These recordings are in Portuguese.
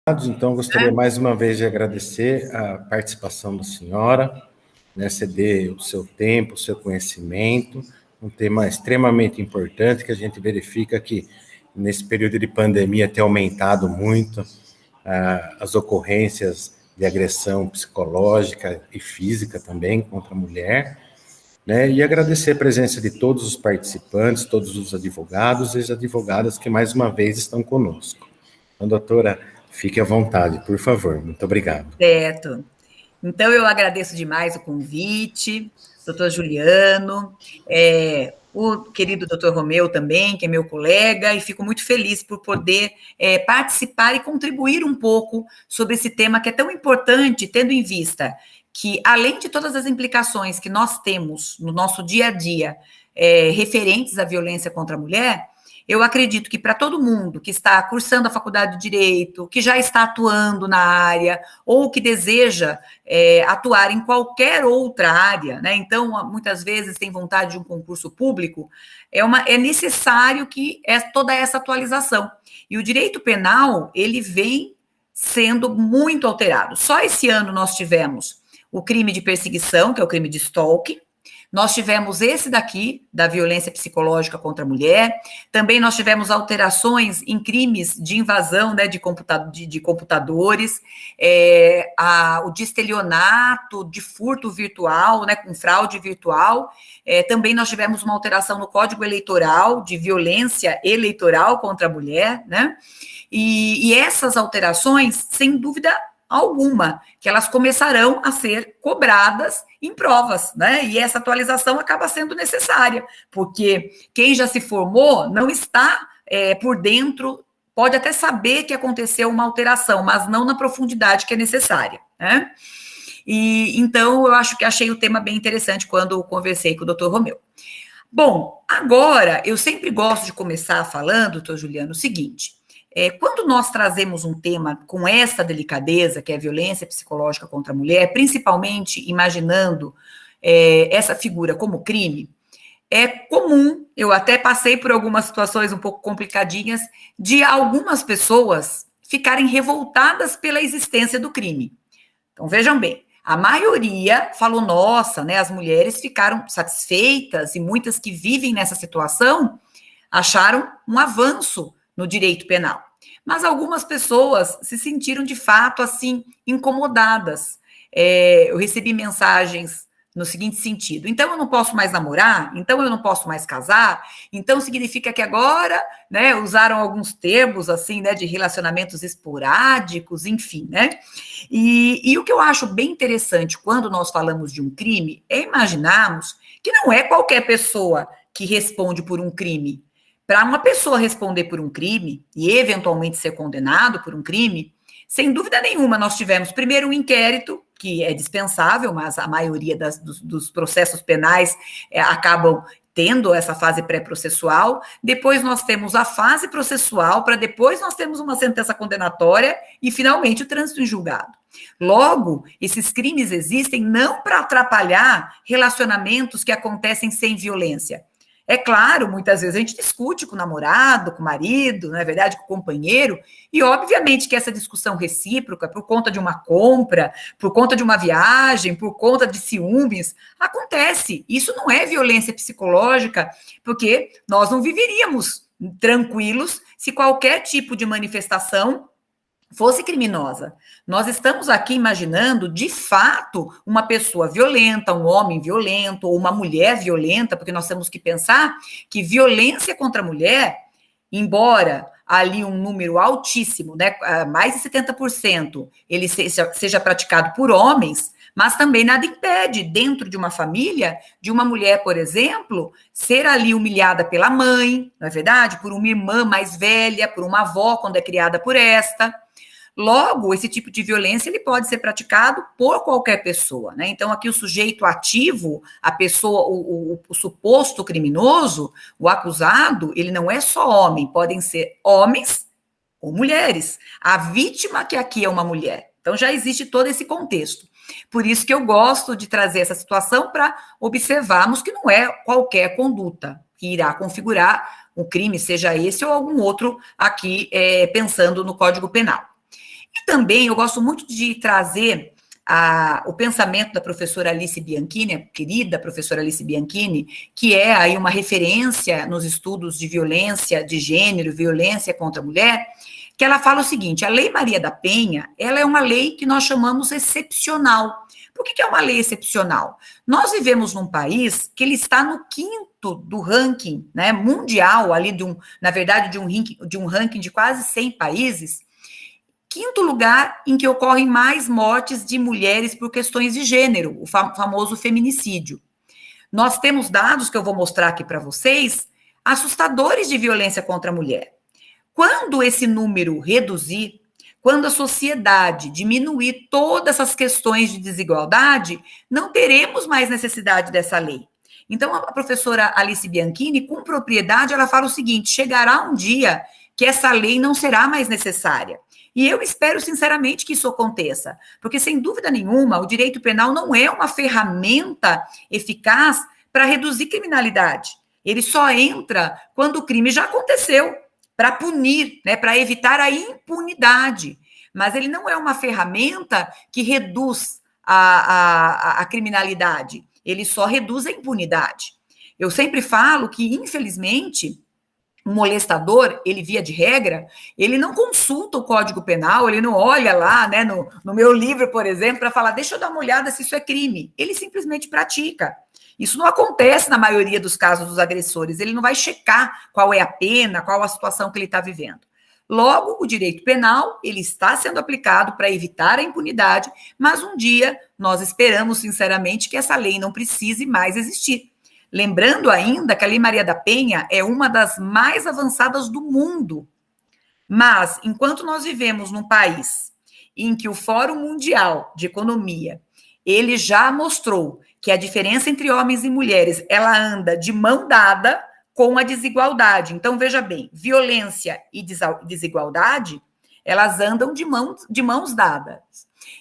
Então, gostaria mais uma vez de agradecer a participação da senhora, né, ceder o seu tempo, o seu conhecimento, um tema extremamente importante que a gente verifica que nesse período de pandemia tem aumentado muito as ocorrências de agressão psicológica e física também contra a mulher, né, e agradecer a presença de todos os participantes, todos os advogados e as advogadas que mais uma vez estão conosco. Então, doutora, fique à vontade, por favor. Muito obrigado. Certo. Então, eu agradeço demais o convite, doutor Juliano, o querido doutor Romeu também, que é meu colega, e fico muito feliz por poder participar e contribuir um pouco sobre esse tema que é tão importante, tendo em vista que, além de todas as implicações que nós temos no nosso dia a dia referentes à violência contra a mulher, eu acredito que para todo mundo que está cursando a faculdade de Direito, que já está atuando na área, ou que deseja atuar em qualquer outra área, né? Então, muitas vezes tem vontade de um concurso público, é necessário que toda essa atualização. E o direito penal, ele vem sendo muito alterado. Só esse ano nós tivemos o crime de perseguição, que é o crime de stalking. Nós tivemos esse daqui, da violência psicológica contra a mulher. Também nós tivemos alterações em crimes de invasão, né, de computadores, o de estelionato, de furto virtual, né, com fraude virtual. Também nós tivemos uma alteração no Código Eleitoral, de violência eleitoral contra a mulher, né? E essas alterações, sem dúvida alguma, que elas começarão a ser cobradas em provas, né? E essa atualização acaba sendo necessária, porque quem já se formou não está por dentro, pode até saber que aconteceu uma alteração, mas não na profundidade que é necessária, né? E então eu achei o tema bem interessante quando conversei com o doutor Romeu. Bom, agora eu sempre gosto de começar falando, doutor Juliano, o seguinte. Quando nós trazemos um tema com essa delicadeza, que é a violência psicológica contra a mulher, principalmente imaginando essa figura como crime, é comum, eu até passei por algumas situações um pouco complicadinhas, de algumas pessoas ficarem revoltadas pela existência do crime. Então, vejam bem, a maioria falou, nossa, né, as mulheres ficaram satisfeitas, e muitas que vivem nessa situação acharam um avanço no direito penal. Mas algumas pessoas se sentiram, de fato, assim, incomodadas. Eu recebi mensagens no seguinte sentido: então eu não posso mais namorar? Então eu não posso mais casar? Então significa que agora, né, usaram alguns termos, assim, né, de relacionamentos esporádicos, enfim, né? E o que eu acho bem interessante quando nós falamos de um crime é imaginarmos que não é qualquer pessoa que responde por um crime. Para uma pessoa responder por um crime e eventualmente ser condenado por um crime, sem dúvida nenhuma, nós tivemos primeiro um inquérito, que é dispensável, mas a maioria dos processos penais acabam tendo essa fase pré-processual. Depois nós temos a fase processual, para depois nós temos uma sentença condenatória e, finalmente, o trânsito em julgado. Logo, esses crimes existem não para atrapalhar relacionamentos que acontecem sem violência. É claro, muitas vezes a gente discute com o namorado, com o marido, não é verdade, com o companheiro, e obviamente que essa discussão recíproca, por conta de uma compra, por conta de uma viagem, por conta de ciúmes, acontece. Isso não é violência psicológica, porque nós não viveríamos tranquilos se qualquer tipo de manifestação fosse criminosa. Nós estamos aqui imaginando, de fato, uma pessoa violenta, um homem violento, ou uma mulher violenta, porque nós temos que pensar que violência contra a mulher, embora ali um número altíssimo, né, mais de 70%, ele seja praticado por homens, mas também nada impede, dentro de uma família, de uma mulher, por exemplo, ser ali humilhada pela mãe, não é verdade? Por uma irmã mais velha, por uma avó, quando é criada por esta. Logo, esse tipo de violência ele pode ser praticado por qualquer pessoa, né? Então, aqui o sujeito ativo, a pessoa, o suposto criminoso, o acusado, ele não é só homem, podem ser homens ou mulheres. A vítima que aqui é uma mulher. Então, já existe todo esse contexto. Por isso que eu gosto de trazer essa situação para observarmos que não é qualquer conduta que irá configurar um crime, seja esse ou algum outro aqui, pensando no Código Penal. E também eu gosto muito de trazer o pensamento da professora Alice Bianchini, a querida professora Alice Bianchini, que é aí uma referência nos estudos de violência de gênero, violência contra a mulher, que ela fala o seguinte: a Lei Maria da Penha, ela é uma lei que nós chamamos excepcional. Por que é uma lei excepcional? Nós vivemos num país que ele está no quinto do ranking, né, mundial, ali na verdade, de um ranking de quase 100 países, quinto lugar em que ocorrem mais mortes de mulheres por questões de gênero, o famoso feminicídio. Nós temos dados que eu vou mostrar aqui para vocês, assustadores de violência contra a mulher. Quando esse número reduzir, quando a sociedade diminuir todas essas questões de desigualdade, não teremos mais necessidade dessa lei. Então, a professora Alice Bianchini, com propriedade, ela fala o seguinte: chegará um dia que essa lei não será mais necessária. E eu espero, sinceramente, que isso aconteça, porque, sem dúvida nenhuma, o direito penal não é uma ferramenta eficaz para reduzir criminalidade. Ele só entra quando o crime já aconteceu, para punir, né, para evitar a impunidade. Mas ele não é uma ferramenta que reduz a criminalidade, ele só reduz a impunidade. Eu sempre falo que, infelizmente, um molestador, ele, via de regra, ele não consulta o Código Penal, ele não olha lá, né, no meu livro, por exemplo, para falar, deixa eu dar uma olhada se isso é crime. Ele simplesmente pratica. Isso não acontece na maioria dos casos dos agressores, ele não vai checar qual é a pena, qual a situação que ele está vivendo. Logo, o direito penal, ele está sendo aplicado para evitar a impunidade, mas um dia nós esperamos, sinceramente, que essa lei não precise mais existir. Lembrando ainda que a Lei Maria da Penha é uma das mais avançadas do mundo. Mas, enquanto nós vivemos num país em que o Fórum Mundial de Economia, ele já mostrou que a diferença entre homens e mulheres, ela anda de mão dada com a desigualdade. Então, veja bem, violência e desigualdade, elas andam de mãos dadas.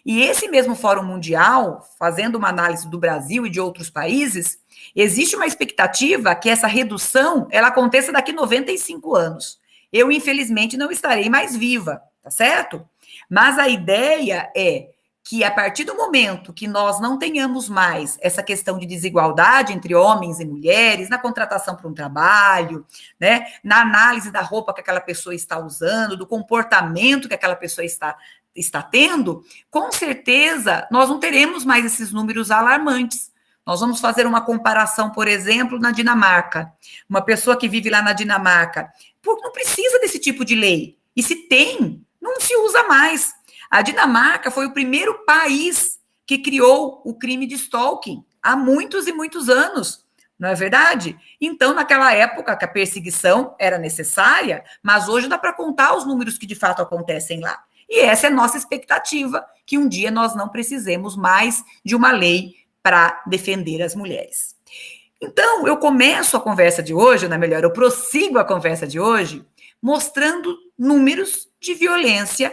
E esse mesmo Fórum Mundial, fazendo uma análise do Brasil e de outros países, existe uma expectativa que essa redução, ela aconteça daqui a 95 anos. Eu, infelizmente, não estarei mais viva, tá certo? Mas a ideia é que, a partir do momento que nós não tenhamos mais essa questão de desigualdade entre homens e mulheres, na contratação para um trabalho, né, na análise da roupa que aquela pessoa está usando, do comportamento que aquela pessoa está tendo, com certeza nós não teremos mais esses números alarmantes. Nós vamos fazer uma comparação, por exemplo, na Dinamarca. Uma pessoa que vive lá na Dinamarca, não precisa desse tipo de lei. E se tem, não se usa mais. A Dinamarca foi o primeiro país que criou o crime de stalking há muitos e muitos anos, não é verdade? Então, naquela época, que a perseguição era necessária, mas hoje dá para contar os números que de fato acontecem lá. E essa é a nossa expectativa, que um dia nós não precisemos mais de uma lei para defender as mulheres. Então, eu começo a conversa de hoje, ou melhor, eu prossigo a conversa de hoje, mostrando números de violências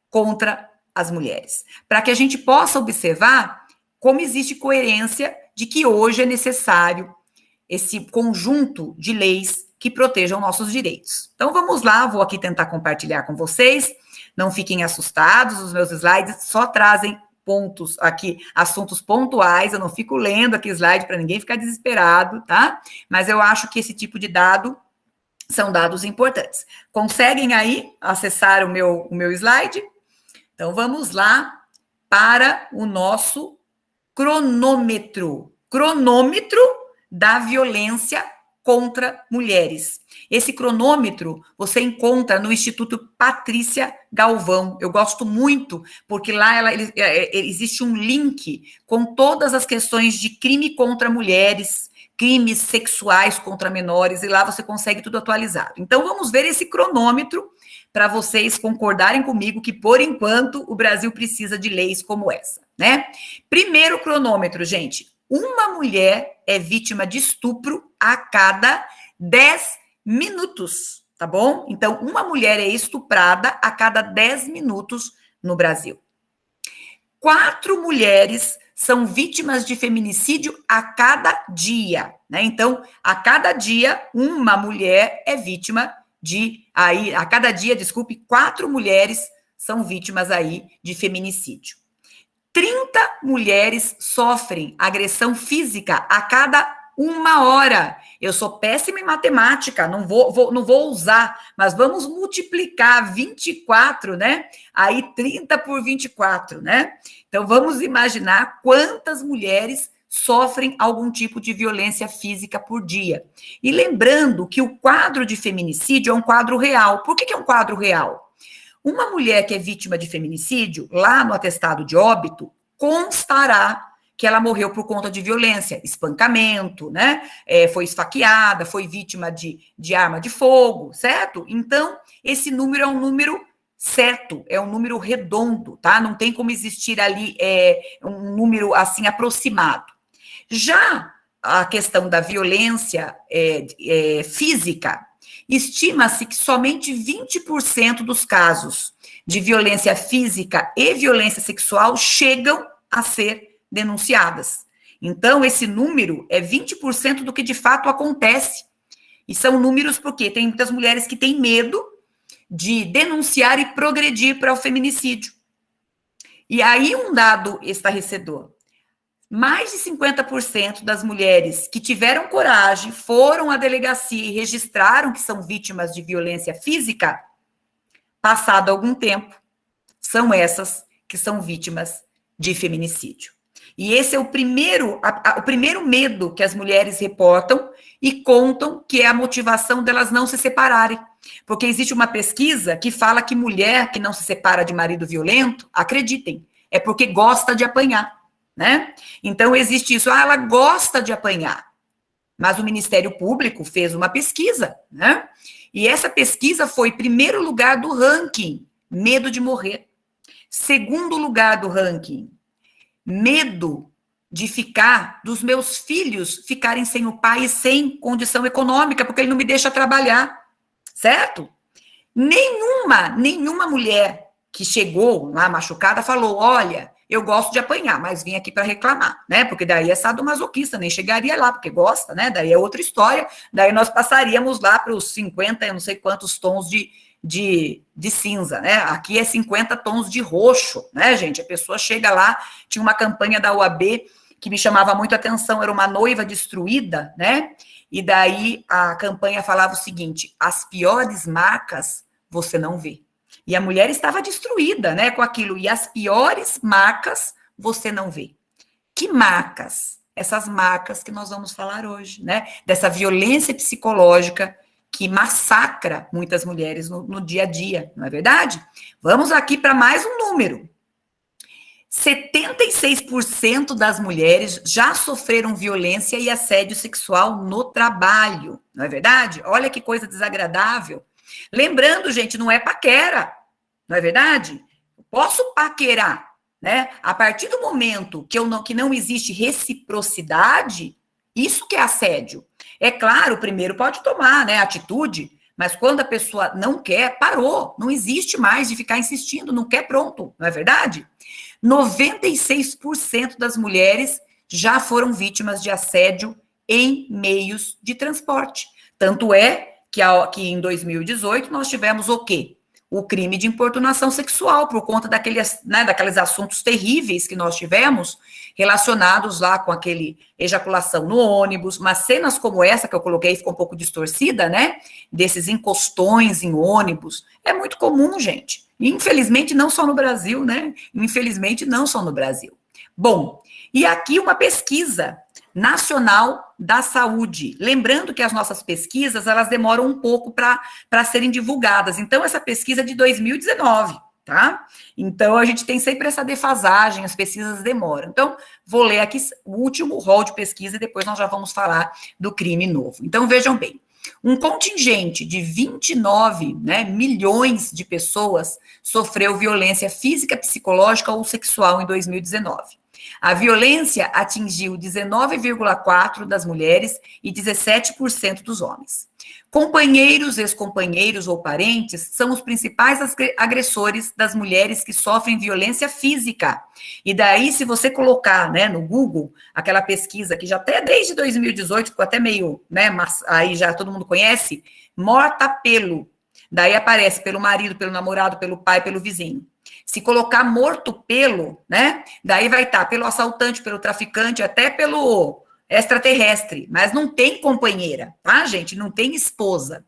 contra as mulheres, para que a gente possa observar como existe coerência de que hoje é necessário esse conjunto de leis que protejam nossos direitos. Então, vamos lá, vou aqui tentar compartilhar com vocês, não fiquem assustados, os meus slides só trazem pontos aqui, assuntos pontuais, eu não fico lendo aqui slide para ninguém ficar desesperado, tá? Mas eu acho que esse tipo de dado são dados importantes. Conseguem aí acessar o meu slide? Então, vamos lá para o nosso cronômetro da violência contra mulheres. Esse cronômetro você encontra no Instituto Patrícia Galvão. Eu gosto muito, porque lá existe um link com todas as questões de crime contra mulheres, crimes sexuais contra menores, e lá você consegue tudo atualizado. Então, vamos ver esse cronômetro para vocês concordarem comigo que, por enquanto, o Brasil precisa de leis como essa, né? Primeiro cronômetro, gente. Uma mulher é vítima de estupro a cada 10 minutos, tá bom? Então, uma mulher é estuprada a cada 10 minutos no Brasil. 4 mulheres são vítimas de feminicídio a cada dia, né? Então, a cada dia, uma mulher é vítima a cada dia, 4 mulheres são vítimas aí de feminicídio. 30 mulheres sofrem agressão física a cada 1 hora. Eu sou péssima em matemática, não vou usar, mas vamos multiplicar 24, né? Aí 30 por 24, né? Então vamos imaginar quantas mulheres sofrem algum tipo de violência física por dia. E lembrando que o quadro de feminicídio é um quadro real. Por que é um quadro real? Uma mulher que é vítima de feminicídio, lá no atestado de óbito, constará que ela morreu por conta de violência, espancamento, né? Foi esfaqueada, foi vítima de arma de fogo, certo? Então, esse número é um número certo, é um número redondo, tá? Não tem como existir ali um número assim aproximado. Já a questão da violência física, estima-se que somente 20% dos casos de violência física e violência sexual chegam a ser denunciadas. Então, esse número é 20% do que de fato acontece. E são números porque tem muitas mulheres que têm medo de denunciar e progredir para o feminicídio. E aí um dado estarrecedor. Mais de 50% das mulheres que tiveram coragem, foram à delegacia e registraram que são vítimas de violência física, passado algum tempo, são essas que são vítimas de feminicídio. E esse é o primeiro medo que as mulheres reportam e contam, que é a motivação delas não se separarem. Porque existe uma pesquisa que fala que mulher que não se separa de marido violento, acreditem, é porque gosta de apanhar, né? Então existe isso, ela gosta de apanhar. Mas o Ministério Público fez uma pesquisa, né? E essa pesquisa foi primeiro lugar do ranking, medo de morrer. Segundo lugar do ranking, medo de dos meus filhos ficarem sem o pai e sem condição econômica, porque ele não me deixa trabalhar, certo? Nenhuma mulher que chegou lá machucada falou, olha, eu gosto de apanhar, mas vim aqui para reclamar, né? Porque daí é sadomasoquista, nem chegaria lá, porque gosta, né? Daí é outra história, daí nós passaríamos lá para os 50, eu não sei quantos tons de cinza, né? Aqui é 50 tons de roxo, né, gente? A pessoa chega lá, tinha uma campanha da OAB que me chamava muito a atenção, era uma noiva destruída, né? E daí a campanha falava o seguinte, as piores marcas você não vê. E a mulher estava destruída, né, com aquilo, e as piores marcas você não vê. Que marcas? Essas marcas que nós vamos falar hoje, né? Dessa violência psicológica que massacra muitas mulheres no dia a dia, não é verdade? Vamos aqui para mais um número. 76% das mulheres já sofreram violência e assédio sexual no trabalho, não é verdade? Olha que coisa desagradável. Lembrando, gente, não é paquera, não é verdade? Eu posso paquerar, né? A partir do momento que não existe reciprocidade, isso que é assédio. É claro, primeiro pode tomar, né, atitude, mas quando a pessoa não quer, parou, não existe mais de ficar insistindo, não quer, pronto, não é verdade? 96% das mulheres já foram vítimas de assédio em meios de transporte. Tanto é que em 2018 nós tivemos o quê? O crime de importunação sexual, por conta daqueles assuntos terríveis que nós tivemos, relacionados lá com aquele ejaculação no ônibus, mas cenas como essa que eu coloquei ficou um pouco distorcida, né? Desses encostões em ônibus. É muito comum, gente. Infelizmente, não só no Brasil, né? Infelizmente, não só no Brasil. Bom, e aqui uma pesquisa nacional da saúde. Lembrando que as nossas pesquisas, elas demoram um pouco para serem divulgadas. Então, essa pesquisa é de 2019, tá? Então, a gente tem sempre essa defasagem, as pesquisas demoram. Então, vou ler aqui o último rol de pesquisa e depois nós já vamos falar do crime novo. Então, vejam bem. Um contingente de 29, né, milhões de pessoas sofreu violência física, psicológica ou sexual em 2019. A violência atingiu 19,4% das mulheres e 17% dos homens. Companheiros, ex-companheiros ou parentes são os principais agressores das mulheres que sofrem violência física. E daí, se você colocar, né, no Google, aquela pesquisa que já até desde 2018 ficou até meio, né, mas aí já todo mundo conhece, morta-pelo. daí aparece pelo marido, pelo namorado, pelo pai, pelo vizinho. Se colocar morto pelo, né, daí vai estar pelo assaltante, pelo traficante, até pelo extraterrestre, mas não tem companheira, tá, gente? Não tem esposa.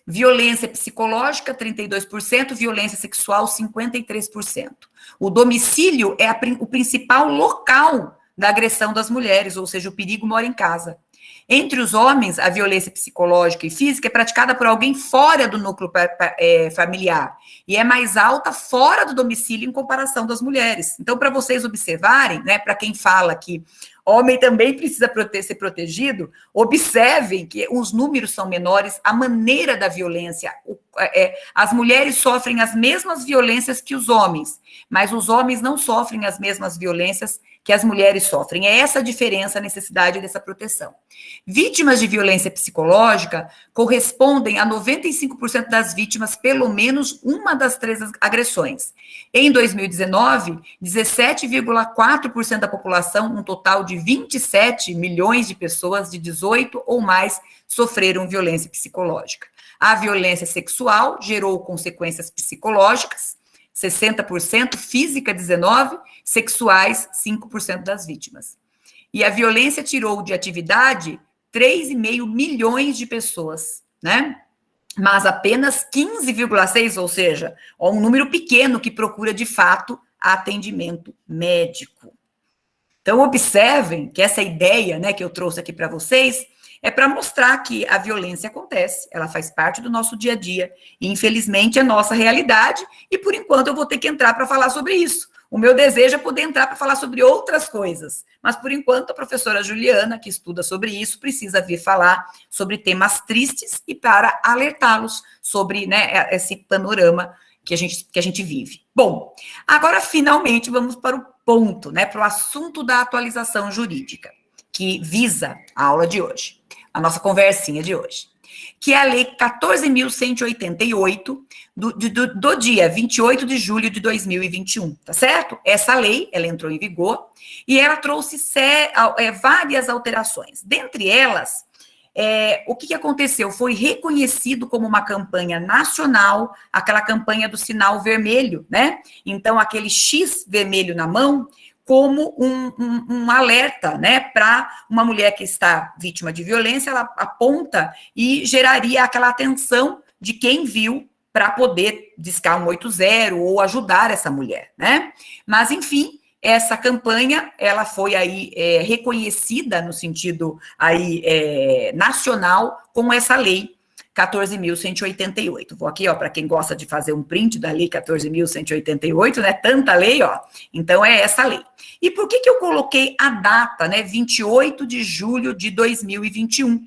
Violência psicológica, 32%, violência sexual, 53%. O domicílio é o principal local da agressão das mulheres, ou seja, o perigo mora em casa. Entre os homens, a violência psicológica e física é praticada por alguém fora do núcleo familiar e é mais alta fora do domicílio em comparação das mulheres. Então, para vocês observarem, né, para quem fala que homem também precisa ser protegido, observem que os números são menores, a maneira da violência. As mulheres sofrem as mesmas violências que os homens, mas os homens não sofrem as mesmas violências que as mulheres sofrem. É essa a diferença, a necessidade dessa proteção. Vítimas de violência psicológica correspondem a 95% das vítimas, pelo menos uma das 3 agressões. Em 2019, 17,4% da população, um total de 27 milhões de pessoas de 18 ou mais, sofreram violência psicológica. A violência sexual gerou consequências psicológicas, 60%, física 19%, sexuais 5% das vítimas. E a violência tirou de atividade 3,5 milhões de pessoas, né? Mas apenas 15,6, ou seja, um número pequeno que procura de fato atendimento médico. Então observem que essa ideia, né, que eu trouxe aqui para vocês é para mostrar que a violência acontece, ela faz parte do nosso dia a dia, e infelizmente é nossa realidade, e por enquanto eu vou ter que entrar para falar sobre isso. O meu desejo é poder entrar para falar sobre outras coisas, mas por enquanto a professora Juliana, que estuda sobre isso, precisa vir falar sobre temas tristes e para alertá-los sobre, né, esse panorama que a gente vive. Bom, agora finalmente vamos para o ponto, né, para o assunto da atualização jurídica, que visa a aula de hoje, a nossa conversinha de hoje, que é a Lei 14.188, do dia 28 de julho de 2021, tá certo? Essa lei, ela entrou em vigor e ela trouxe várias alterações. Dentre elas, o que aconteceu? Foi reconhecido como uma campanha nacional, aquela campanha do sinal vermelho, né? Então, aquele X vermelho na mão, como um alerta, né, para uma mulher que está vítima de violência, ela aponta e geraria aquela atenção de quem viu para poder discar 180 ou ajudar essa mulher, né? Mas, enfim, essa campanha, ela foi aí reconhecida no sentido aí nacional com essa lei 14.188. Vou aqui, ó, para quem gosta de fazer um print da lei 14.188, né? Tanta lei, ó. Então, é essa lei. E por que eu coloquei a data, né? 28 de julho de 2021?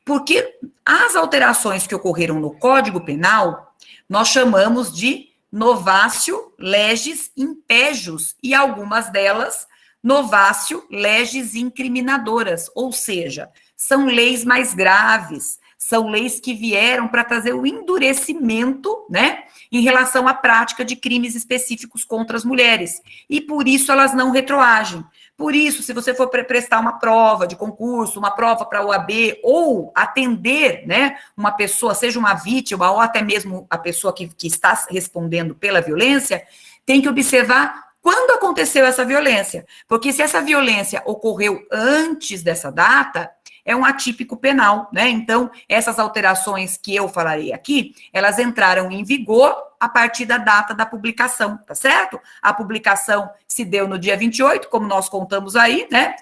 Porque as alterações que ocorreram no Código Penal, nós chamamos de novatio legis impejus, e algumas delas, novatio legis incriminadoras, ou seja, são leis mais graves, são leis que vieram para trazer o endurecimento, né, em relação à prática de crimes específicos contra as mulheres. E por isso elas não retroagem. Por isso, se você for prestar uma prova de concurso, uma prova para a OAB, ou atender, né, uma pessoa, seja uma vítima, ou até mesmo a pessoa que está respondendo pela violência, tem que observar quando aconteceu essa violência. Porque se essa violência ocorreu antes dessa data, é um atípico penal, né? Então, essas alterações que eu falarei aqui, elas entraram em vigor a partir da data da publicação, tá certo? A publicação se deu no dia 28, como nós contamos aí, né?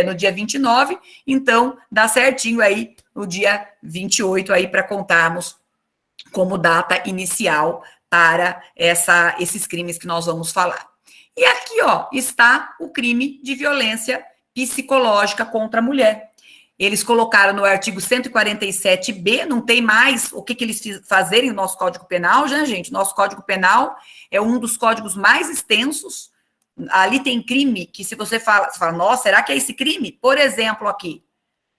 No dia 29, então dá certinho aí no dia 28 aí para contarmos como data inicial para esses crimes que nós vamos falar. E aqui, ó, está o crime de violência psicológica contra a mulher. Eles colocaram no artigo 147b, não tem mais o que eles fazerem no nosso Código Penal, já, gente? Nosso Código Penal é um dos códigos mais extensos. Ali tem crime que, se você fala, nossa, será que é esse crime? Por exemplo, aqui,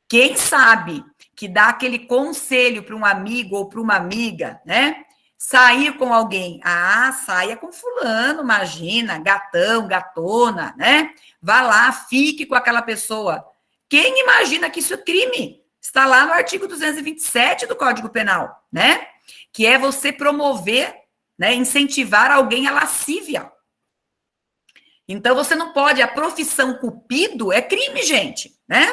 quem sabe que dá aquele conselho para um amigo ou para uma amiga, né? Sair com alguém. Ah, saia com fulano, imagina, gatão, gatona, né? Vá lá, fique com aquela pessoa. Quem imagina que isso é crime? está lá no artigo 227 do Código Penal, né? Que é você promover, né, incentivar alguém à lascívia. Então, você não pode, a profissão cupido é crime, gente, né?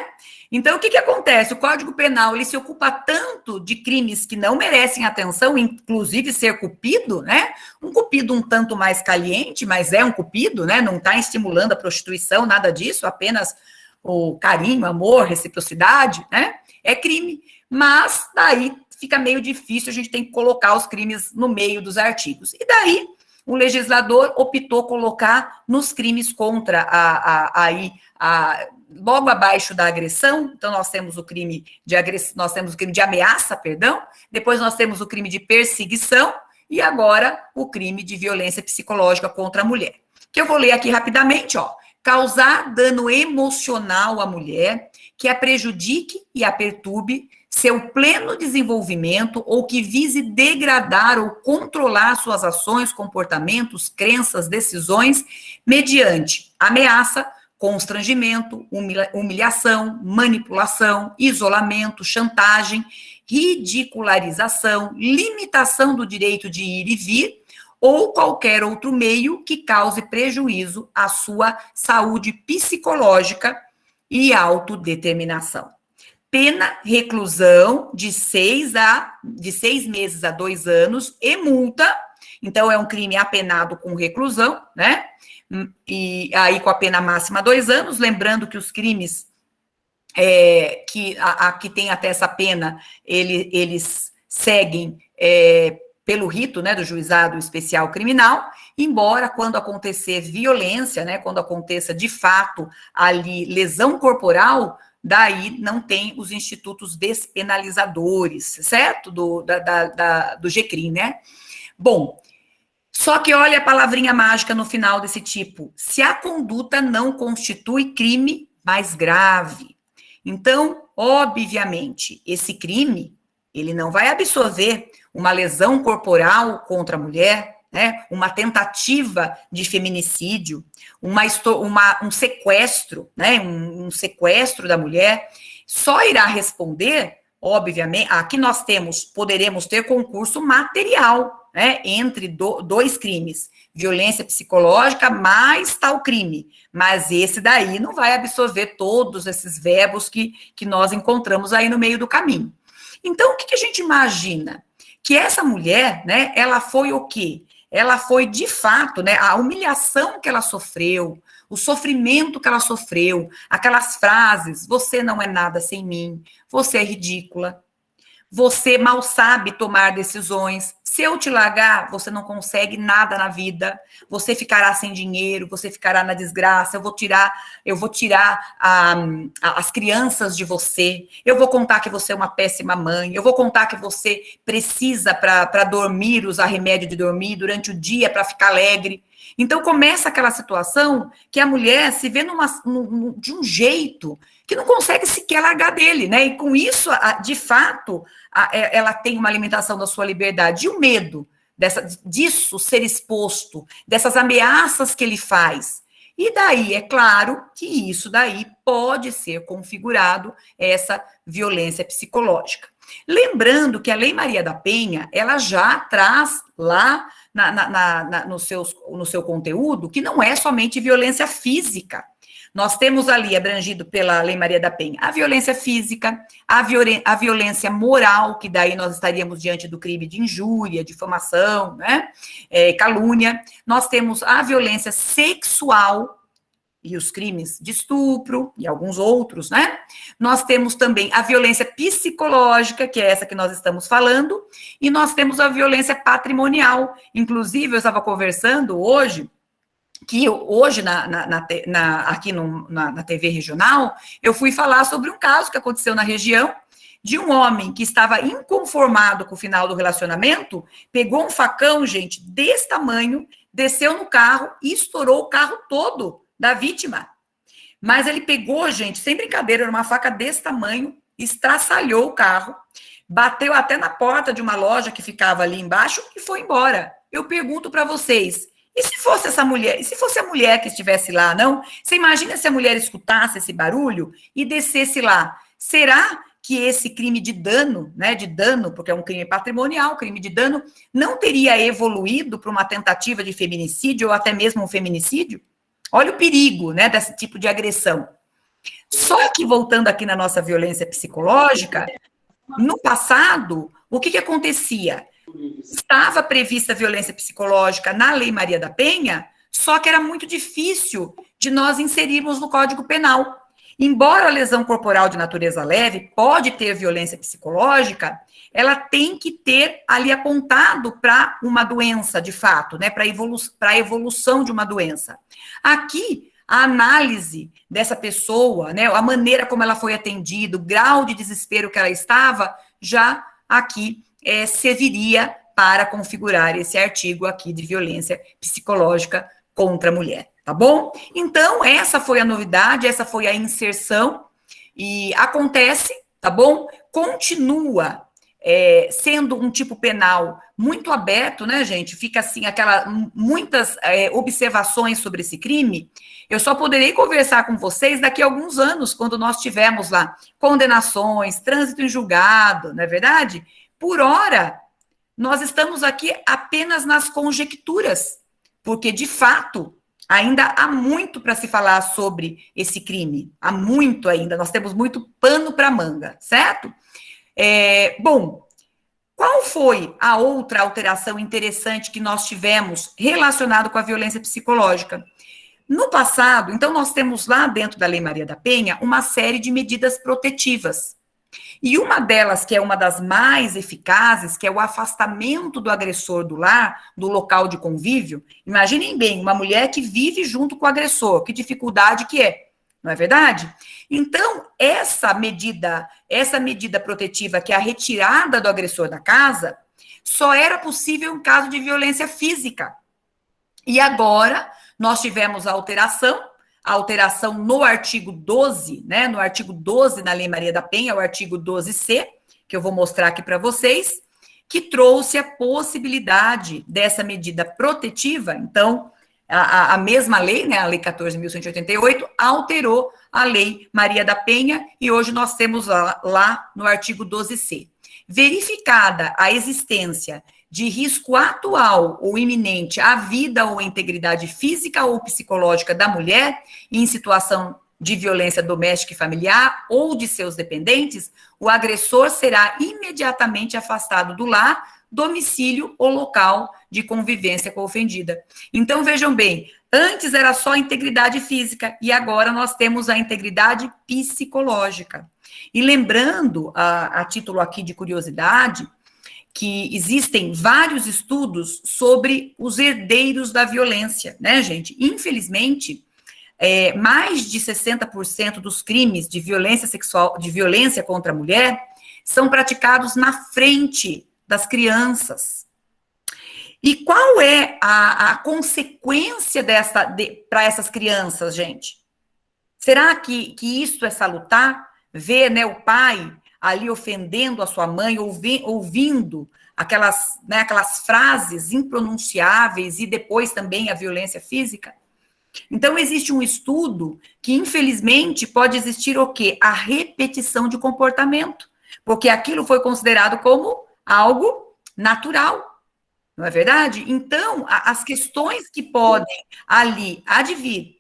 Então, o que acontece? O Código Penal, ele se ocupa tanto de crimes que não merecem atenção, inclusive ser cupido, né? Um cupido um tanto mais caliente, mas é um cupido, né? Não está estimulando a prostituição, nada disso, apenas o carinho, amor, reciprocidade, né? É crime. Mas, daí, fica meio difícil, a gente tem que colocar os crimes no meio dos artigos. E daí, o legislador optou colocar nos crimes contra logo abaixo da agressão. Então, nós temos o crime de agressão, nós temos o crime de ameaça, perdão, depois nós temos o crime de perseguição e agora o crime de violência psicológica contra a mulher. Que eu vou ler aqui rapidamente, ó. Causar dano emocional à mulher que a prejudique e a perturbe seu pleno desenvolvimento ou que vise degradar ou controlar suas ações, comportamentos, crenças, decisões, mediante ameaça, constrangimento, humilhação, manipulação, isolamento, chantagem, ridicularização, limitação do direito de ir e vir, ou qualquer outro meio que cause prejuízo à sua saúde psicológica e autodeterminação. Pena, reclusão de 6 meses a 2 anos e multa. Então, é um crime apenado com reclusão, né? E aí, com a pena máxima 2 anos, lembrando que os crimes que tem até essa pena, eles seguem pelo rito, né, do juizado especial criminal, embora quando acontecer violência, né, quando aconteça de fato ali lesão corporal, daí não tem os institutos despenalizadores, certo? Do GCRIM, né? Bom, só que olha a palavrinha mágica no final desse tipo. Se a conduta não constitui crime mais grave. Então, obviamente, esse crime, ele não vai absorver uma lesão corporal contra a mulher, né? Uma tentativa de feminicídio, um sequestro, né? Um sequestro da mulher, só irá responder, obviamente, aqui nós poderemos ter concurso material, né? Entre dois crimes, violência psicológica mais tal crime, mas esse daí não vai absorver todos esses verbos que nós encontramos aí no meio do caminho. Então, o que a gente imagina? Que essa mulher, né, ela foi o quê? Ela foi, de fato, né, a humilhação que ela sofreu, o sofrimento que ela sofreu, aquelas frases, você não é nada sem mim, você é ridícula, você mal sabe tomar decisões, se eu te largar, você não consegue nada na vida, você ficará sem dinheiro, você ficará na desgraça, eu vou tirar as crianças de você, eu vou contar que você é uma péssima mãe, eu vou contar que você precisa para dormir, usar remédio de dormir durante o dia para ficar alegre. Então começa aquela situação que a mulher se vê de um jeito que não consegue sequer largar dele, né? E com isso, de fato, ela tem uma limitação da sua liberdade. E o medo disso ser exposto, dessas ameaças que ele faz. E daí, é claro que isso daí pode ser configurado essa violência psicológica. Lembrando que a Lei Maria da Penha, ela já traz lá no seu conteúdo que não é somente violência física. Nós temos ali, abrangido pela Lei Maria da Penha, a violência física, a violência moral, que daí nós estaríamos diante do crime de injúria, difamação, né? Calúnia. Nós temos a violência sexual e os crimes de estupro e alguns outros, né? Nós temos também a violência psicológica, que é essa que nós estamos falando, e nós temos a violência patrimonial. Inclusive, eu estava conversando hoje, aqui na TV regional, eu fui falar sobre um caso que aconteceu na região, de um homem que estava inconformado com o final do relacionamento, pegou um facão, gente, desse tamanho, desceu no carro e estourou o carro todo da vítima. Mas ele pegou, gente, sem brincadeira, era uma faca desse tamanho, estraçalhou o carro, bateu até na porta de uma loja que ficava ali embaixo e foi embora. Eu pergunto para vocês, e se fosse essa mulher? E se fosse a mulher que estivesse lá, não? Você imagina se a mulher escutasse esse barulho e descesse lá? Será que esse crime de dano, né, porque é um crime patrimonial, crime de dano, não teria evoluído para uma tentativa de feminicídio ou até mesmo um feminicídio? Olha o perigo, né, desse tipo de agressão. Só que, voltando aqui na nossa violência psicológica, no passado, o que acontecia? Estava prevista a violência psicológica na Lei Maria da Penha, só que era muito difícil de nós inserirmos no Código Penal. Embora a lesão corporal de natureza leve pode ter violência psicológica, ela tem que ter ali apontado para uma doença, de fato, né, para a evolução de uma doença. Aqui, a análise dessa pessoa, né, a maneira como ela foi atendida, o grau de desespero que ela estava, já aqui serviria para configurar esse artigo aqui de violência psicológica contra a mulher, tá bom? Então, essa foi a novidade, essa foi a inserção, e acontece, tá bom? Continua sendo um tipo penal muito aberto, né, gente? Fica assim, muitas observações sobre esse crime. Eu só poderei conversar com vocês daqui a alguns anos, quando nós tivermos lá condenações, trânsito em julgado, não é verdade? Por hora, nós estamos aqui apenas nas conjecturas, porque, de fato, ainda há muito para se falar sobre esse crime. Há muito ainda, nós temos muito pano para manga, certo? Bom, qual foi a outra alteração interessante que nós tivemos relacionado com a violência psicológica? No passado, então, nós temos lá dentro da Lei Maria da Penha uma série de medidas protetivas. E uma delas, que é uma das mais eficazes, que é o afastamento do agressor do lar, do local de convívio. Imaginem bem, uma mulher que vive junto com o agressor, que dificuldade que é, não é verdade? Então, essa medida protetiva, que é a retirada do agressor da casa, só era possível em caso de violência física. E agora, nós tivemos a alteração no artigo 12, né, no artigo 12 da Lei Maria da Penha, o artigo 12C, que eu vou mostrar aqui para vocês, que trouxe a possibilidade dessa medida protetiva. Então, a mesma lei, né, a Lei 14.188, alterou a Lei Maria da Penha, e hoje nós temos lá no artigo 12C. Verificada a existência de risco atual ou iminente à vida ou integridade física ou psicológica da mulher em situação de violência doméstica e familiar ou de seus dependentes, o agressor será imediatamente afastado do lar, domicílio ou local de convivência com a ofendida. Então, vejam bem, antes era só a integridade física e agora nós temos a integridade psicológica. E lembrando, a título aqui de curiosidade, que existem vários estudos sobre os herdeiros da violência, né, gente? Infelizmente, mais de 60% dos crimes de violência sexual, de violência contra a mulher, são praticados na frente das crianças. E qual é a consequência para essas crianças, gente? Será que isso é salutar? Ver, né, o pai ali ofendendo a sua mãe, ouvindo aquelas frases impronunciáveis e depois também a violência física? Então, existe um estudo que, infelizmente, pode existir o quê? A repetição de comportamento, porque aquilo foi considerado como algo natural, não é verdade? Então, as questões que podem ali advir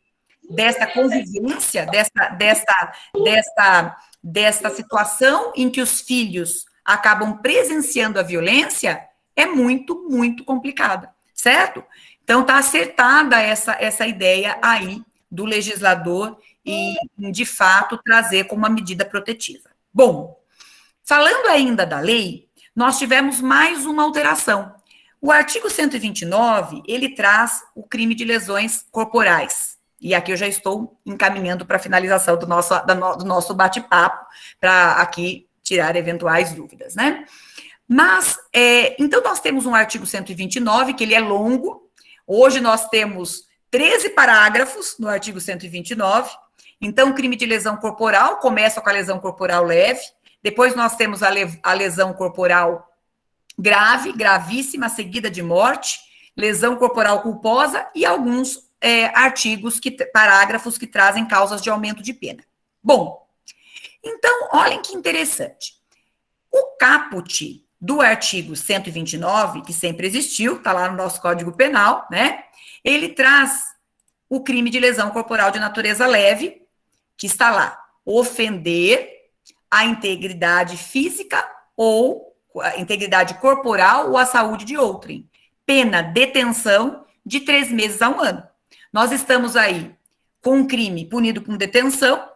dessa convivência, desta situação em que os filhos acabam presenciando a violência, é muito, muito complicada, certo? Então, está acertada essa ideia aí do legislador e, de fato, trazer como uma medida protetiva. Bom, falando ainda da lei, nós tivemos mais uma alteração. O artigo 129, ele traz o crime de lesões corporais. E aqui eu já estou encaminhando para a finalização do nosso bate-papo, para aqui tirar eventuais dúvidas, né? Mas, então, nós temos um artigo 129, que ele é longo. Hoje nós temos 13 parágrafos no artigo 129. Então, crime de lesão corporal começa com a lesão corporal leve. Depois nós temos a lesão corporal grave, gravíssima, seguida de morte, lesão corporal culposa e alguns parágrafos que trazem causas de aumento de pena. Bom, Então, olhem que interessante. O caput do artigo 129, que sempre existiu, está lá no nosso Código Penal, né? Ele traz o crime de lesão corporal de natureza leve, que está lá, ofender a integridade física ou a integridade corporal ou a saúde de outrem. Pena detenção de 3 meses a 1 ano. Nós estamos aí com um crime punido com detenção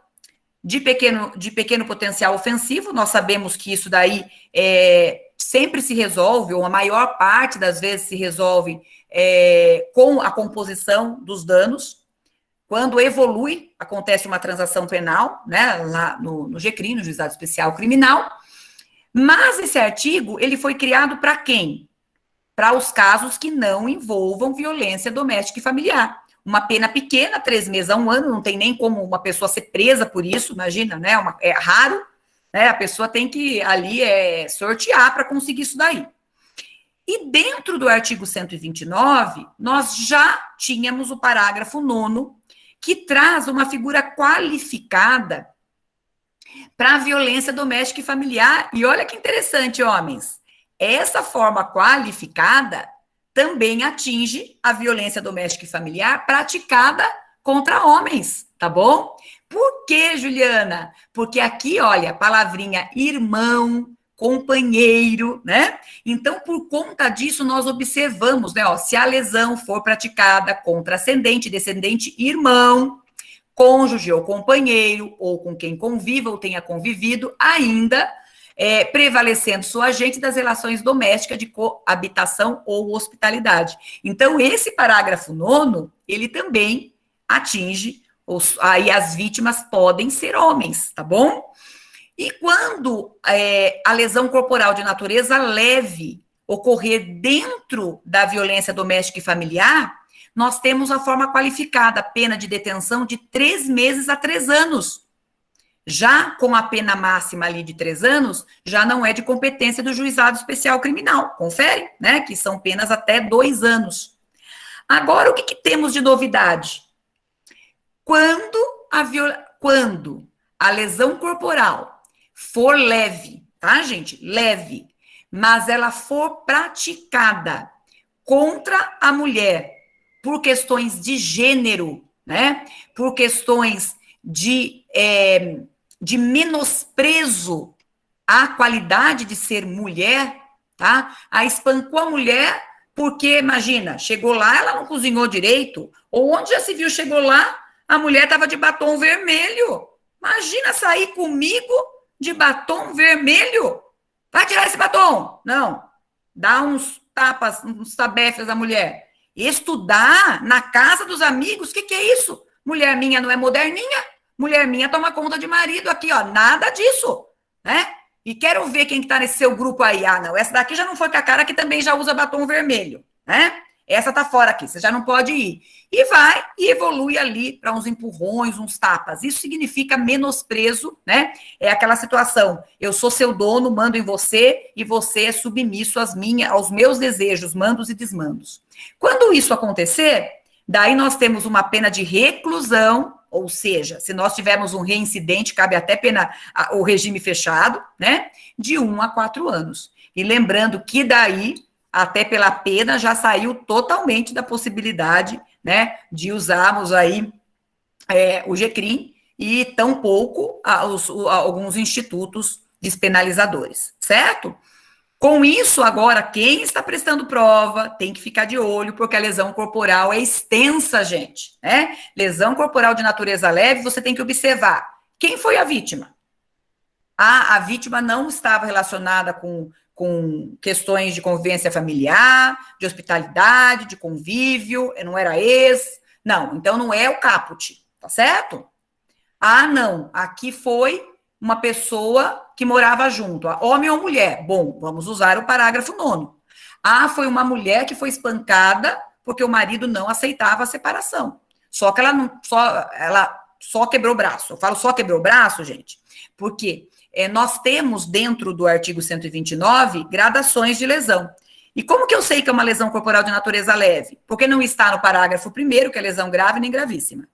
de pequeno potencial ofensivo. Nós sabemos que isso daí sempre se resolve, ou a maior parte das vezes se resolve com a composição dos danos. Quando evolui, acontece uma transação penal, né, lá no GCRIM, no Juizado Especial Criminal. Mas esse artigo, ele foi criado para quem? Para os casos que não envolvam violência doméstica e familiar. Uma pena pequena, 3 meses a 1 ano, não tem nem como uma pessoa ser presa por isso, imagina, né? É raro, né? A pessoa tem que ali sortear para conseguir isso daí. E dentro do artigo 129, nós já tínhamos o parágrafo 9º, que traz uma figura qualificada para a violência doméstica e familiar. E olha que interessante, homens. Essa forma qualificada também atinge a violência doméstica e familiar praticada contra homens, tá bom? Por quê, Juliana? Porque aqui, olha, a palavrinha irmão, companheiro, né? Então, por conta disso, nós observamos, né? Se a lesão for praticada contra ascendente, descendente, irmão, cônjuge ou companheiro, ou com quem conviva ou tenha convivido, ainda prevalecendo sua agente das relações domésticas de coabitação ou hospitalidade. Então, esse parágrafo 9º, ele também atinge, aí as vítimas podem ser homens, tá bom? E quando a lesão corporal de natureza leve ocorrer dentro da violência doméstica e familiar, nós temos a forma qualificada, pena de detenção de 3 meses a 3 anos. Já com a pena máxima ali de 3 anos, já não é de competência do Juizado Especial Criminal. Confere, né? Que são penas até 2 anos. Agora, o que temos de novidade? Quando a lesão corporal for leve, tá, gente? Leve, mas ela for praticada contra a mulher por questões de gênero, né? Por questões de menosprezo à qualidade de ser mulher, tá? A espancou a mulher porque, imagina, chegou lá, ela não cozinhou direito, ou onde já se viu, chegou lá, a mulher estava de batom vermelho. Imagina sair comigo de batom vermelho. Vai tirar esse batom? Não. Dá uns tapas, uns tabefes à mulher. Estudar na casa dos amigos, o que é isso? Mulher minha não é moderninha? Mulher minha toma conta de marido aqui, ó. Nada disso, né? E quero ver quem que tá nesse seu grupo aí. Ah, não, essa daqui já não foi com a cara que também já usa batom vermelho, né? Essa tá fora aqui, você já não pode ir. E vai e evolui ali para uns empurrões, uns tapas. Isso significa menosprezo, né? É aquela situação, eu sou seu dono, mando em você, e você é submisso aos meus desejos, mandos e desmandos. Quando isso acontecer, daí nós temos uma pena de reclusão, ou seja, se nós tivermos um reincidente, cabe até pena, o regime fechado, né? De 1 a 4 anos. E lembrando que daí, até pela pena, já saiu totalmente da possibilidade, né, de usarmos aí o GCRIM e tampouco alguns institutos despenalizadores, certo? Com isso, agora, quem está prestando prova tem que ficar de olho, porque a lesão corporal é extensa, gente, né? Lesão corporal de natureza leve, você tem que observar quem foi a vítima. A vítima não estava relacionada com questões de convivência familiar, de hospitalidade, de convívio, não era ex, não, então não é o caput, tá certo? Ah, não, aqui foi uma pessoa que morava junto, homem ou mulher? Bom, vamos usar o parágrafo 9º. Ah, foi uma mulher que foi espancada porque o marido não aceitava a separação. Só que ela só quebrou o braço. Eu falo só quebrou o braço, gente, porque nós temos dentro do artigo 129 gradações de lesão. E como que eu sei que é uma lesão corporal de natureza leve? Porque não está no parágrafo 1º, que é lesão grave nem gravíssima,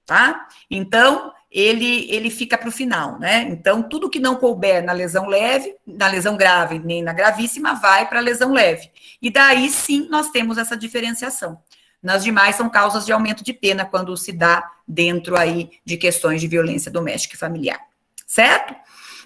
tá? Então, ele fica para o final, né? Então, tudo que não couber na lesão leve, na lesão grave, nem na gravíssima, vai para a lesão leve. E daí, sim, nós temos essa diferenciação. Nas demais, são causas de aumento de pena, quando se dá dentro aí de questões de violência doméstica e familiar. Certo?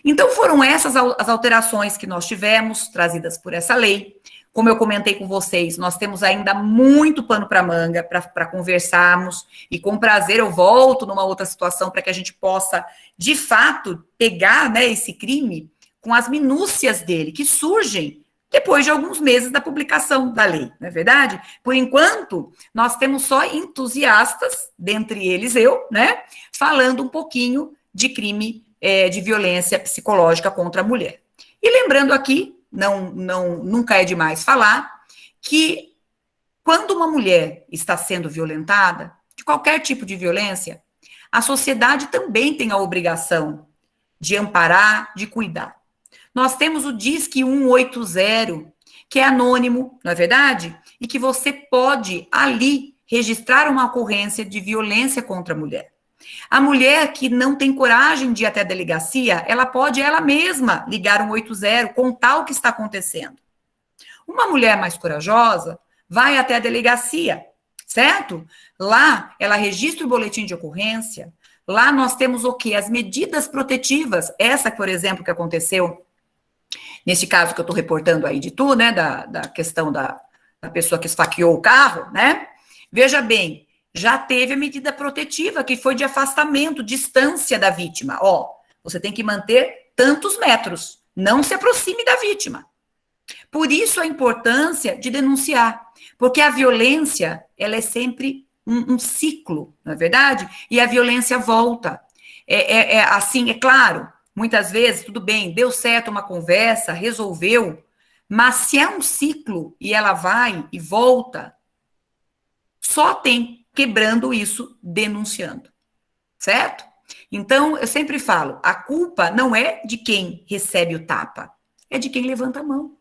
Então, foram essas as alterações que nós tivemos, trazidas por essa lei. Como eu comentei com vocês, nós temos ainda muito pano para manga para conversarmos, e com prazer eu volto numa outra situação para que a gente possa, de fato, pegar, né, esse crime com as minúcias dele, que surgem depois de alguns meses da publicação da lei, não é verdade? Por enquanto, nós temos só entusiastas, dentre eles eu, né, falando um pouquinho de crime de violência psicológica contra a mulher. E lembrando aqui, nunca é demais falar, que quando uma mulher está sendo violentada, de qualquer tipo de violência, a sociedade também tem a obrigação de amparar, de cuidar. Nós temos o Disque 180, que é anônimo, não é verdade? E que você pode, ali, registrar uma ocorrência de violência contra a mulher. A mulher que não tem coragem de ir até a delegacia, ela pode ela mesma ligar 180, contar o que está acontecendo. Uma mulher mais corajosa vai até a delegacia, certo? Lá, ela registra o boletim de ocorrência. Lá nós temos o quê? As medidas protetivas. Essa, por exemplo, que aconteceu nesse caso que eu estou reportando aí de tu, né? Da questão da pessoa que esfaqueou o carro, né? Veja bem, já teve a medida protetiva, que foi de afastamento, distância da vítima. Ó, você tem que manter tantos metros, não se aproxime da vítima. Por isso a importância de denunciar, porque a violência, ela é sempre um ciclo, não é verdade? E a violência volta. Assim, é claro, muitas vezes, tudo bem, deu certo uma conversa, resolveu, mas se é um ciclo e ela vai e volta, só tem quebrando isso, denunciando, certo? Então, eu sempre falo, a culpa não é de quem recebe o tapa, é de quem levanta a mão,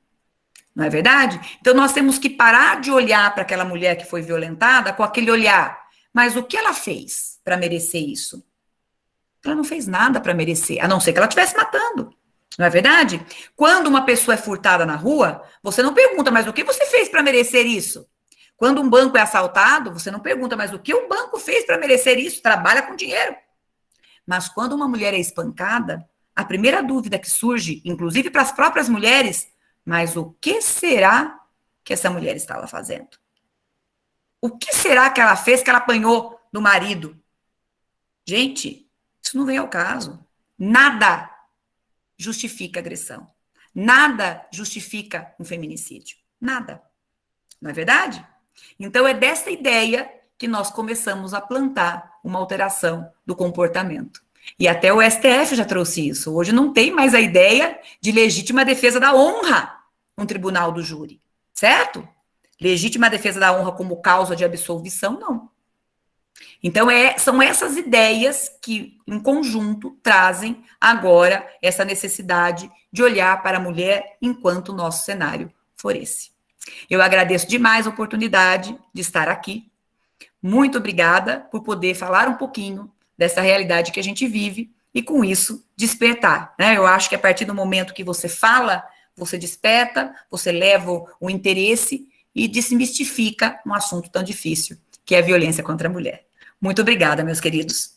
não é verdade? Então, nós temos que parar de olhar para aquela mulher que foi violentada com aquele olhar, mas o que ela fez para merecer isso? Ela não fez nada para merecer, a não ser que ela estivesse matando, não é verdade? Quando uma pessoa é furtada na rua, você não pergunta, mas o que você fez para merecer isso? Quando um banco é assaltado, você não pergunta, mas o que o banco fez para merecer isso? Trabalha com dinheiro. Mas quando uma mulher é espancada, a primeira dúvida que surge, inclusive para as próprias mulheres, mas o que será que essa mulher estava fazendo? O que será que ela fez que ela apanhou do marido? Gente, isso não vem ao caso. Nada justifica agressão. Nada justifica um feminicídio. Nada. Não é verdade? Então, é dessa ideia que nós começamos a plantar uma alteração do comportamento. E até o STF já trouxe isso. Hoje não tem mais a ideia de legítima defesa da honra no tribunal do júri, certo? Legítima defesa da honra como causa de absolvição, não. Então, são essas ideias que, em conjunto, trazem agora essa necessidade de olhar para a mulher enquanto o nosso cenário for esse. Eu agradeço demais a oportunidade de estar aqui. Muito obrigada por poder falar um pouquinho dessa realidade que a gente vive e, com isso, despertar, né? Eu acho que a partir do momento que você fala, você desperta, você leva o interesse e desmistifica um assunto tão difícil, que é a violência contra a mulher. Muito obrigada, meus queridos.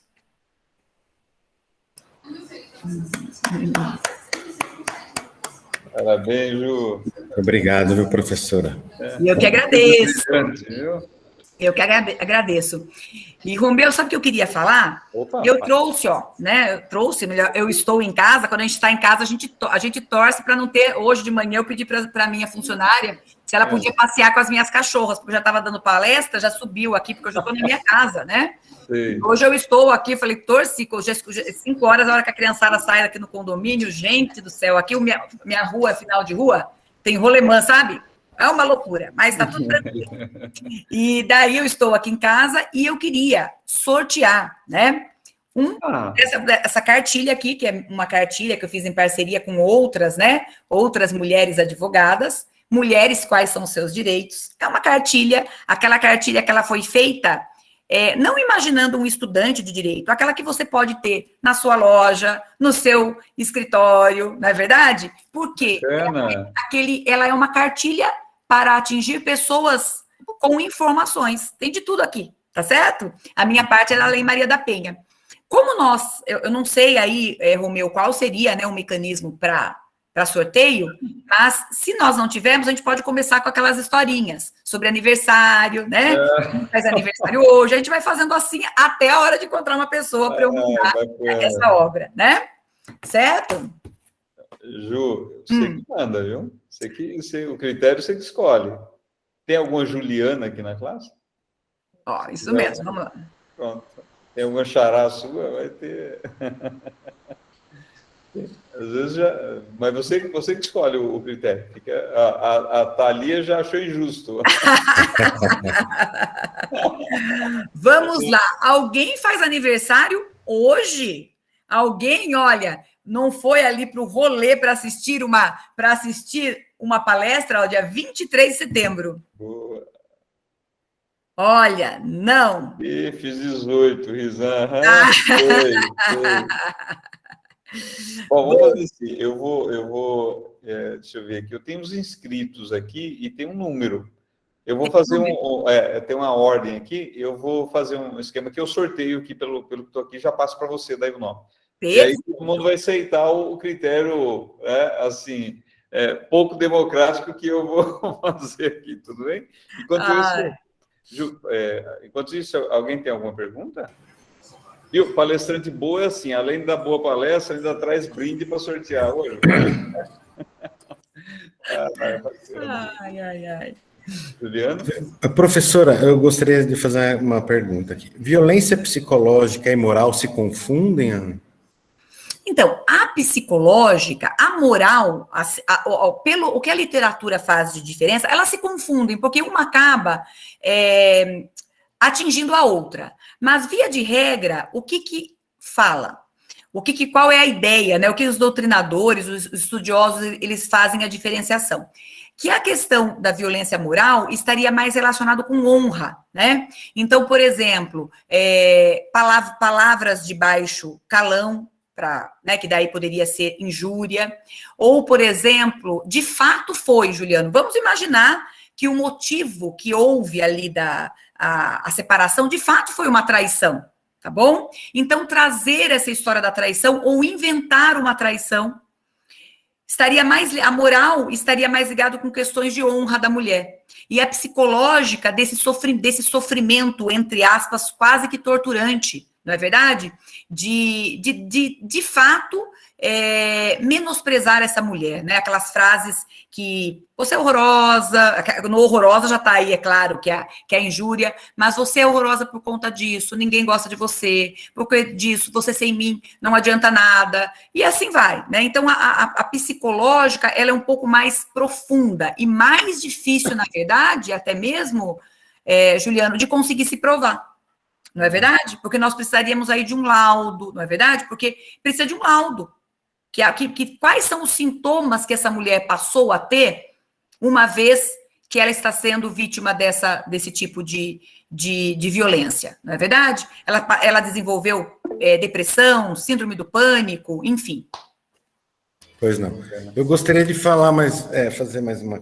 Parabéns, Ju. Obrigado, viu, professora? E eu que agradeço. Eu que agradeço. E, Romeu, sabe o que eu queria falar? Opa, eu trouxe, né? Eu estou em casa. Quando a gente está em casa, a gente torce para não ter. Hoje de manhã eu pedi para a minha funcionária se ela podia passear com as minhas cachorras, porque eu já estava dando palestra, já subiu aqui, porque eu já estou na minha casa, né? Sim. Hoje eu estou aqui, falei, torci, 5 horas, a hora que a criançada sai aqui no condomínio, gente do céu, aqui minha rua, final de rua, tem rolemã, sabe? É uma loucura, mas está tudo tranquilo. E daí eu estou aqui em casa e eu queria sortear, né? Essa cartilha aqui, que é uma cartilha que eu fiz em parceria com outras, né? Outras mulheres advogadas. Mulheres, quais são os seus direitos? É uma cartilha, aquela cartilha que ela foi feita não imaginando um estudante de direito, aquela que você pode ter na sua loja, no seu escritório, não é verdade? Porque ela é uma cartilha para atingir pessoas com informações. Tem de tudo aqui, tá certo? A minha parte era a Lei Maria da Penha. Como eu não sei aí, Romeu, qual seria, né, o mecanismo para sorteio, mas se nós não tivermos, a gente pode começar com aquelas historinhas sobre aniversário, né? Faz aniversário hoje, a gente vai fazendo assim até a hora de encontrar uma pessoa para eu mandar essa obra, né? Certo? Ju, você que manda, viu? O critério você que escolhe. Tem alguma Juliana aqui na classe? Ó, isso mesmo, vamos lá. Pronto. Tem alguma xará sua? Vai ter. Às vezes já. Mas você que escolhe o critério. A Thalia já achou injusto. Vamos lá. Alguém faz aniversário hoje? Alguém, olha, não foi ali para o rolê para assistir uma palestra, ó, dia 23 de setembro. Boa. Olha, não. Fiz 18, Rizan. Foi. Bom, vamos fazer assim. Eu vou deixa eu ver aqui. Eu tenho uns inscritos aqui e tem um número. Eu vou fazer tem uma ordem aqui. Eu vou fazer um esquema que eu sorteio aqui pelo que estou aqui, já passo para você daí o nome. E aí todo mundo vai aceitar o critério, assim, pouco democrático que eu vou fazer aqui, tudo bem? Enquanto isso, alguém tem alguma pergunta? E o palestrante boa é assim, além da boa palestra, ainda traz brinde para sortear hoje. Ai. Juliano? Professora, eu gostaria de fazer uma pergunta aqui. Violência psicológica e moral se confundem? Então, a psicológica, a moral, pelo o que a literatura faz de diferença, elas se confundem, porque uma acaba atingindo a outra. Mas, via de regra, o que fala? Qual é a ideia, né? O que os doutrinadores, os estudiosos, eles fazem a diferenciação? Que a questão da violência moral estaria mais relacionado com honra, né? Então, por exemplo, palavras de baixo calão, né, que daí poderia ser injúria, ou, por exemplo, de fato foi, Juliano, vamos imaginar que o motivo que houve ali a separação, de fato foi uma traição, tá bom? Então, trazer essa história da traição ou inventar uma traição, a moral estaria mais ligado com questões de honra da mulher. E a psicológica desse sofrimento, entre aspas, quase que torturante, não é verdade? De fato, menosprezar essa mulher, né? Aquelas frases que você é horrorosa, no horrorosa já está aí, é claro, que é a injúria, mas você é horrorosa por conta disso, ninguém gosta de você, por conta disso, você sem mim não adianta nada, e assim vai, né? Então, a psicológica, ela é um pouco mais profunda e mais difícil, na verdade, até mesmo, Juliano, de conseguir se provar. Não é verdade? Porque nós precisaríamos aí de um laudo, não é verdade? Porque precisa de um laudo. Quais são os sintomas que essa mulher passou a ter uma vez que ela está sendo vítima desse tipo de violência, não é verdade? Ela desenvolveu depressão, síndrome do pânico, enfim. Pois não. Eu gostaria de falar fazer mais uma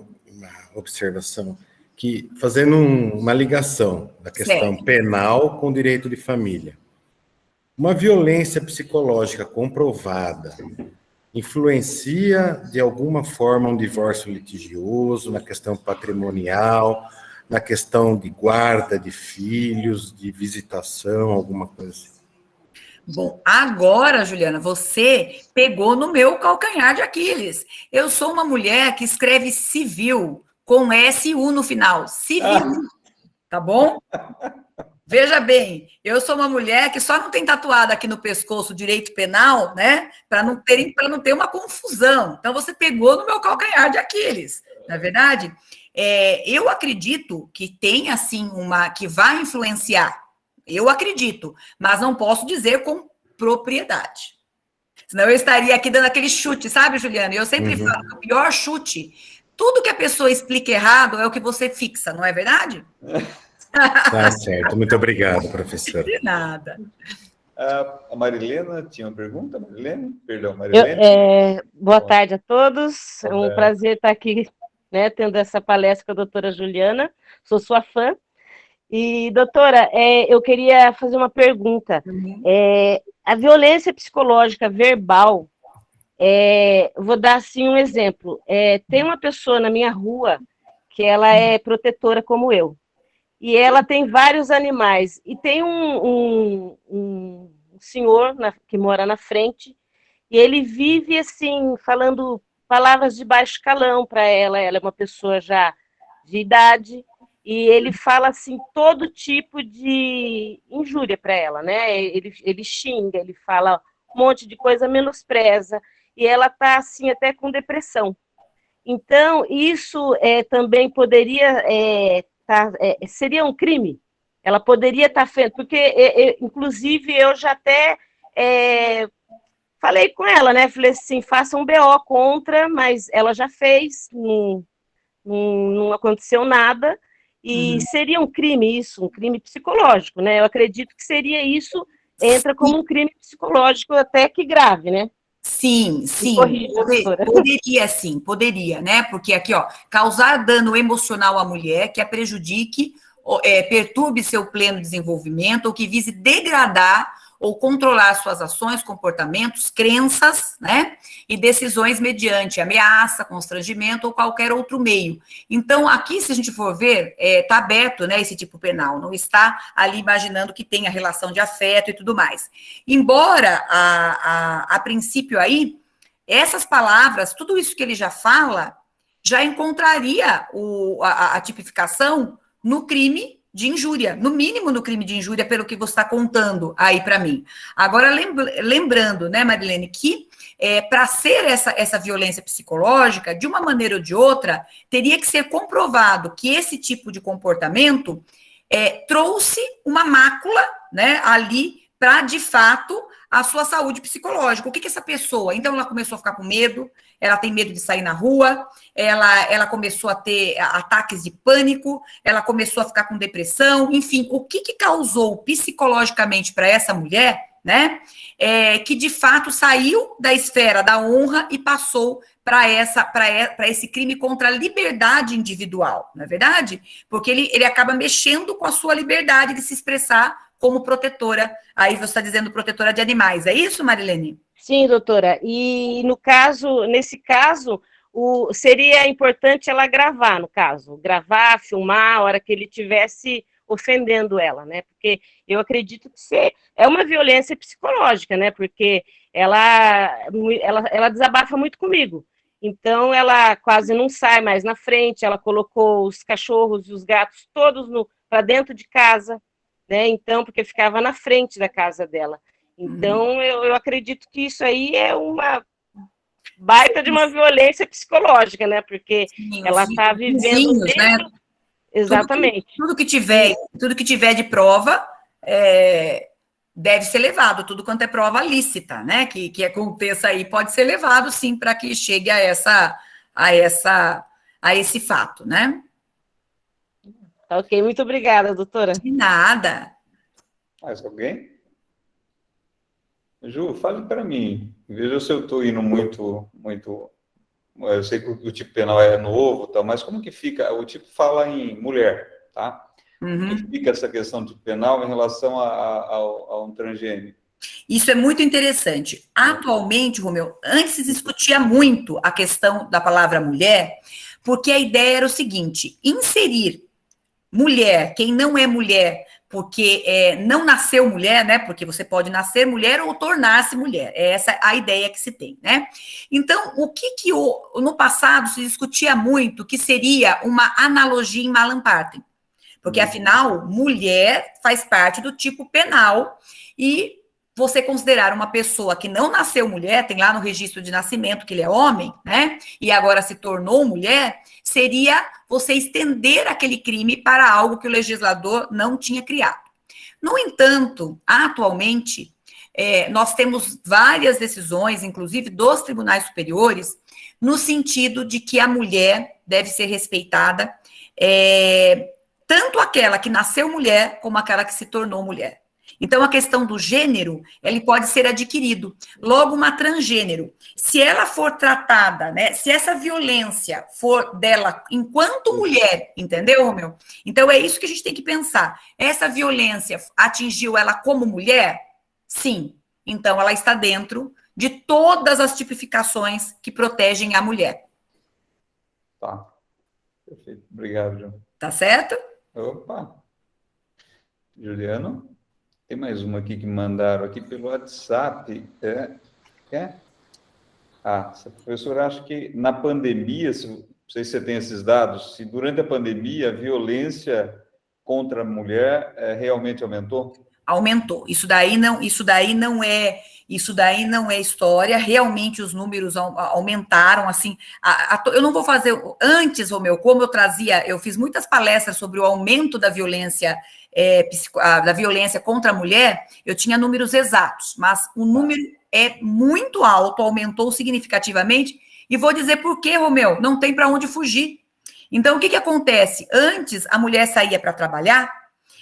observação, que fazendo uma ligação da questão penal com o direito de família. Uma violência psicológica comprovada influencia, de alguma forma, um divórcio litigioso, na questão patrimonial, na questão de guarda de filhos, de visitação, alguma coisa assim? Bom, agora, Juliana, você pegou no meu calcanhar de Aquiles. Eu sou uma mulher que escreve civil, com SU no final, civil, tá bom? Veja bem, eu sou uma mulher que só não tem tatuado aqui no pescoço direito penal, né? Para não ter uma confusão. Então, você pegou no meu calcanhar de Aquiles, não é verdade? Eu acredito que tem, assim, que vai influenciar. Eu acredito, mas não posso dizer com propriedade. Senão eu estaria aqui dando aquele chute, sabe, Juliana? Eu sempre falo que o pior chute, tudo que a pessoa explica errado é o que você fixa, não é verdade? Tá certo. Muito obrigado, professora. De nada. A Marilena tinha uma pergunta? Marilena? Perdão, Marilena. Boa tarde a todos. É um prazer estar aqui, né, tendo essa palestra com a doutora Juliana. Sou sua fã. E, doutora, eu queria fazer uma pergunta. A violência psicológica verbal, vou dar assim um exemplo. Tem uma pessoa na minha rua que ela é protetora como eu. E ela tem vários animais. E tem um senhor que mora na frente, e ele vive, assim, falando palavras de baixo calão para ela. Ela é uma pessoa já de idade, e ele fala, assim, todo tipo de injúria para ela, né? Ele xinga, ele fala um monte de coisa, menospreza, e ela está, assim, até com depressão. Então, isso também poderia... seria um crime? Ela poderia estar feita, porque, inclusive, eu já até falei com ela, né? Falei assim, faça um BO contra, mas ela já fez, não aconteceu nada, e seria um crime isso, um crime psicológico, né? Eu acredito que seria isso, entra como um crime psicológico até que grave, né? Sim, poderia, né? Porque aqui, ó, causar dano emocional à mulher que a prejudique, perturbe seu pleno desenvolvimento ou que vise degradar ou controlar suas ações, comportamentos, crenças, né? E decisões mediante ameaça, constrangimento ou qualquer outro meio. Então, aqui, se a gente for ver, está aberto, né, esse tipo penal, não está ali imaginando que tenha relação de afeto e tudo mais. Embora, a princípio aí, essas palavras, tudo isso que ele já fala, já encontraria a tipificação no crime de injúria, no mínimo no crime de injúria, pelo que você está contando aí para mim. Agora, lembrando, né, Marilene, que para ser essa violência psicológica, de uma maneira ou de outra, teria que ser comprovado que esse tipo de comportamento trouxe uma mácula, né, ali para, de fato, a sua saúde psicológica. O que essa pessoa... Então, ela começou a ficar com medo, ela tem medo de sair na rua, ela começou a ter ataques de pânico, ela começou a ficar com depressão, enfim, o que causou psicologicamente para essa mulher, né, que de fato saiu da esfera da honra e passou para esse crime contra a liberdade individual, não é verdade? Porque ele acaba mexendo com a sua liberdade de se expressar como protetora. Aí você está dizendo protetora de animais, é isso, Marilene? Sim, doutora. E nesse caso, seria importante ela gravar, no caso. Gravar, filmar, a hora que ele estivesse ofendendo ela, né? Porque eu acredito que é uma violência psicológica, né? Porque ela desabafa muito comigo. Então, ela quase não sai mais na frente, ela colocou os cachorros e os gatos todos para dentro de casa, né? Então, porque ficava na frente da casa dela. Então, eu acredito que isso aí é uma baita de uma violência psicológica, né? Porque ela está vivendo dentro... Né? Exatamente. Tudo que tiver de prova deve ser levado, tudo quanto é prova lícita, né? Que aconteça aí, pode ser levado, sim, para que chegue a esse fato, né? Ok, muito obrigada, doutora. De nada. Mais alguém? Ju, fale para mim. Veja se eu estou indo muito... Eu sei que o tipo penal é novo, tal, mas como que fica? O tipo fala em mulher, tá? Como que fica essa questão do tipo penal em relação a um transgênero? Isso é muito interessante. Atualmente, Romeu, antes se discutia muito a questão da palavra mulher, porque a ideia era o seguinte: inserir mulher, quem não é mulher, porque não nasceu mulher, né? Porque você pode nascer mulher ou tornar-se mulher. É essa a ideia que se tem, né? Então, o que no passado se discutia muito que seria uma analogia em Malam Partem. Porque, afinal, mulher faz parte do tipo penal e você considerar uma pessoa que não nasceu mulher, tem lá no registro de nascimento que ele é homem, né? E agora se tornou mulher, seria você estender aquele crime para algo que o legislador não tinha criado. No entanto, atualmente, nós temos várias decisões, inclusive dos tribunais superiores, no sentido de que a mulher deve ser respeitada tanto aquela que nasceu mulher, como aquela que se tornou mulher. Então, a questão do gênero, ele pode ser adquirido. Logo, uma transgênero, se ela for tratada, né, se essa violência for dela enquanto mulher, entendeu, Romeu? Então, é isso que a gente tem que pensar. Essa violência atingiu ela como mulher? Sim. Então, ela está dentro de todas as tipificações que protegem a mulher. Tá. Perfeito. Obrigado, João. Tá certo? Opa. Juliano? Tem mais uma aqui que mandaram aqui pelo WhatsApp. Professor, acho que na pandemia, não sei se você tem esses dados, se durante a pandemia a violência contra a mulher realmente aumentou? Aumentou. Isso daí não é história. Realmente os números aumentaram. Assim, eu não vou fazer antes, Romeu, como eu fiz muitas palestras sobre o aumento da violência contra a mulher. Eu tinha números exatos, mas o número é muito alto, aumentou significativamente. E vou dizer por quê, Romeu? Não tem para onde fugir. Então, o que acontece? Antes a mulher saía para trabalhar.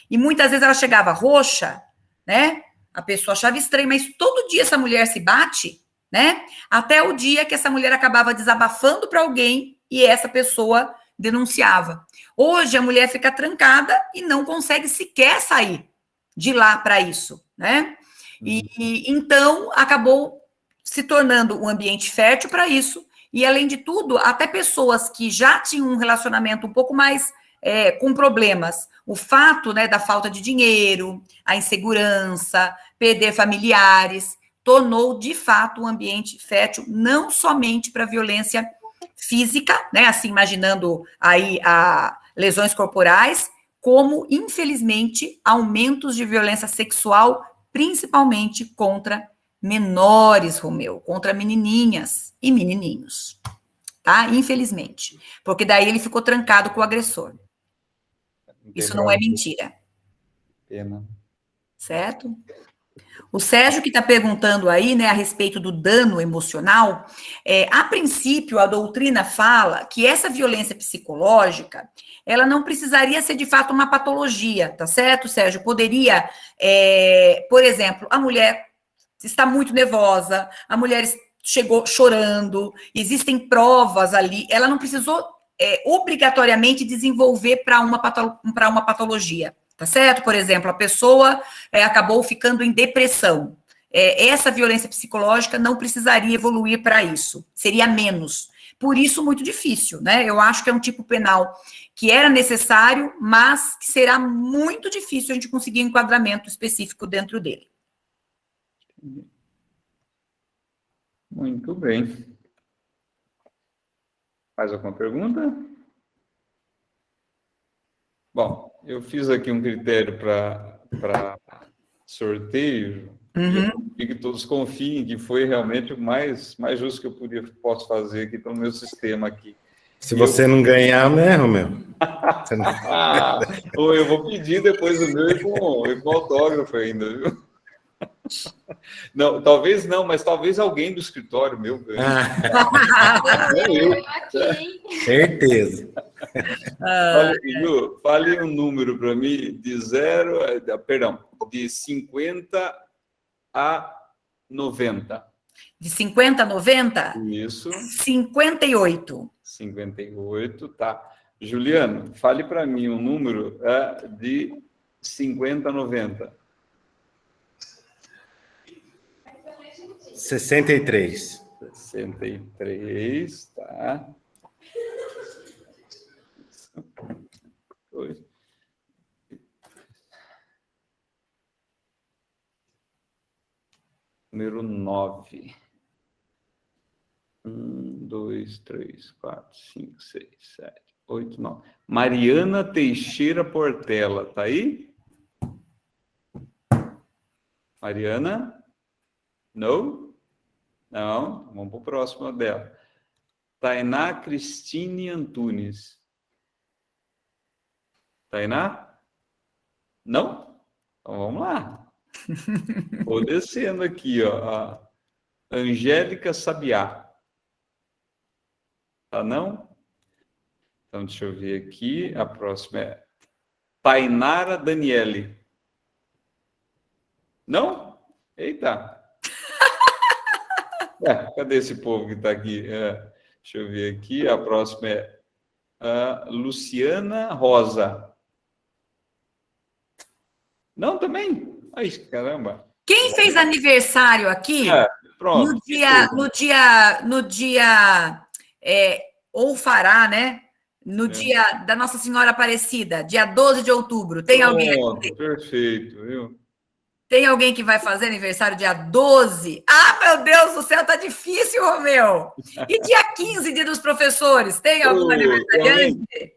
E muitas vezes ela chegava roxa, né? A pessoa achava estranho, mas todo dia essa mulher se bate, né? Até o dia que essa mulher acabava desabafando para alguém e essa pessoa denunciava. Hoje a mulher fica trancada e não consegue sequer sair de lá para isso, né? E então acabou se tornando um ambiente fértil para isso. E além de tudo, até pessoas que já tinham um relacionamento um pouco mais com problemas, o fato, né, da falta de dinheiro, a insegurança, perder familiares, tornou, de fato, um ambiente fértil, não somente para violência física, né, assim, imaginando aí lesões corporais, como, infelizmente, aumentos de violência sexual, principalmente contra menores, Romeu, contra menininhas e menininhos, tá? Infelizmente, porque daí ele ficou trancado com o agressor. Isso não é mentira. Pena. Certo? O Sérgio que está perguntando aí, né, a respeito do dano emocional, a princípio a doutrina fala que essa violência psicológica, ela não precisaria ser de fato uma patologia, tá certo, Sérgio? Poderia, por exemplo, a mulher está muito nervosa, a mulher chegou chorando, existem provas ali, ela não precisou obrigatoriamente desenvolver para uma patologia, tá certo? Por exemplo, a pessoa acabou ficando em depressão. Essa violência psicológica não precisaria evoluir para isso, seria menos. Por isso, muito difícil, né? Eu acho que é um tipo penal que era necessário, mas que será muito difícil a gente conseguir um enquadramento específico dentro dele. Muito bem. Mais alguma pergunta? Bom, eu fiz aqui um critério para sorteio, e que todos confiem que foi realmente o mais justo que eu posso fazer aqui pelo meu sistema aqui. Se você não ganhar, né, Romeu? Eu vou pedir depois o meu e com autógrafo ainda, viu? Não, talvez não, mas talvez alguém do escritório meu ganhe. Certeza. Fale um número para mim de 50 a 90. De 50 a 90? Isso. 58. 58, tá. Juliano, fale para mim um número de 50 a 90. 63. 63, tá. Número 9. 1, 2, 3, 4, 5, 6, 7, 8, 9. Mariana Teixeira Portela, tá aí? Mariana? Não? Não, vamos para o próximo dela. Tainá Cristine Antunes. Tainá? Não? Então vamos lá. Vou descendo aqui, ó. A Angélica Sabiá. Tá não? Então, deixa eu ver aqui. A próxima é Tainara Daniele. Não? Eita. Cadê esse povo que está aqui? Deixa eu ver aqui. A próxima é a Luciana Rosa. Não, também? Ai, caramba. Quem fez aniversário aqui, pronto, no dia ou fará, né? No dia da Nossa Senhora Aparecida, dia 12 de outubro. Tem alguém aqui? Perfeito, viu? Tem alguém que vai fazer aniversário dia 12? Ah, meu Deus do céu, tá difícil, Romeu. E dia 15, dia dos professores? Tem algum aniversariante?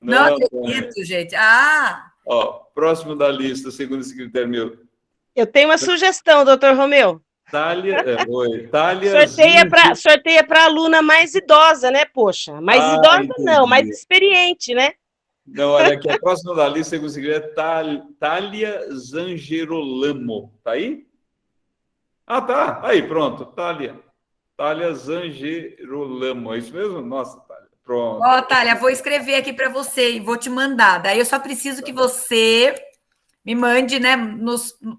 Não acredito, gente. Próximo da lista, segundo esse critério meu. Eu tenho uma sugestão, doutor Romeu. Thalia. Sorteia para a aluna mais idosa, né, poxa? Mais idosa entendi. Não, mais experiente, né? Não, olha aqui, a próxima da lista, segundo esse critério, é Thalia Zangerolamo. Tá aí? Tá. Aí, pronto. Thalia Zangerolamo. É isso mesmo? Nossa, Thalia. Pronto. Thalia, vou escrever aqui para você e vou te mandar. Daí eu só preciso que você me mande, né?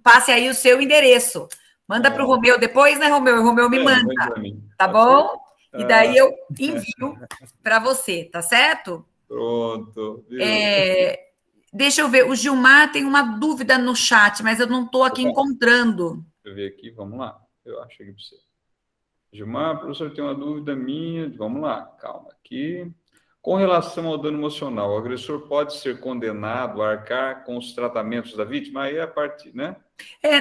Passe aí o seu endereço. Manda para o Romeu depois, né, Romeu? O Romeu me manda. Tá bom? E daí eu envio para você, tá certo? Pronto. Deixa eu ver. O Gilmar tem uma dúvida no chat, mas eu não estou aqui encontrando. Deixa eu ver aqui, vamos lá. Eu acho aqui para você. Gilmar, professor, tem uma dúvida minha. Vamos lá, calma aqui. Com relação ao dano emocional, o agressor pode ser condenado a arcar com os tratamentos da vítima? Aí é a parte, né?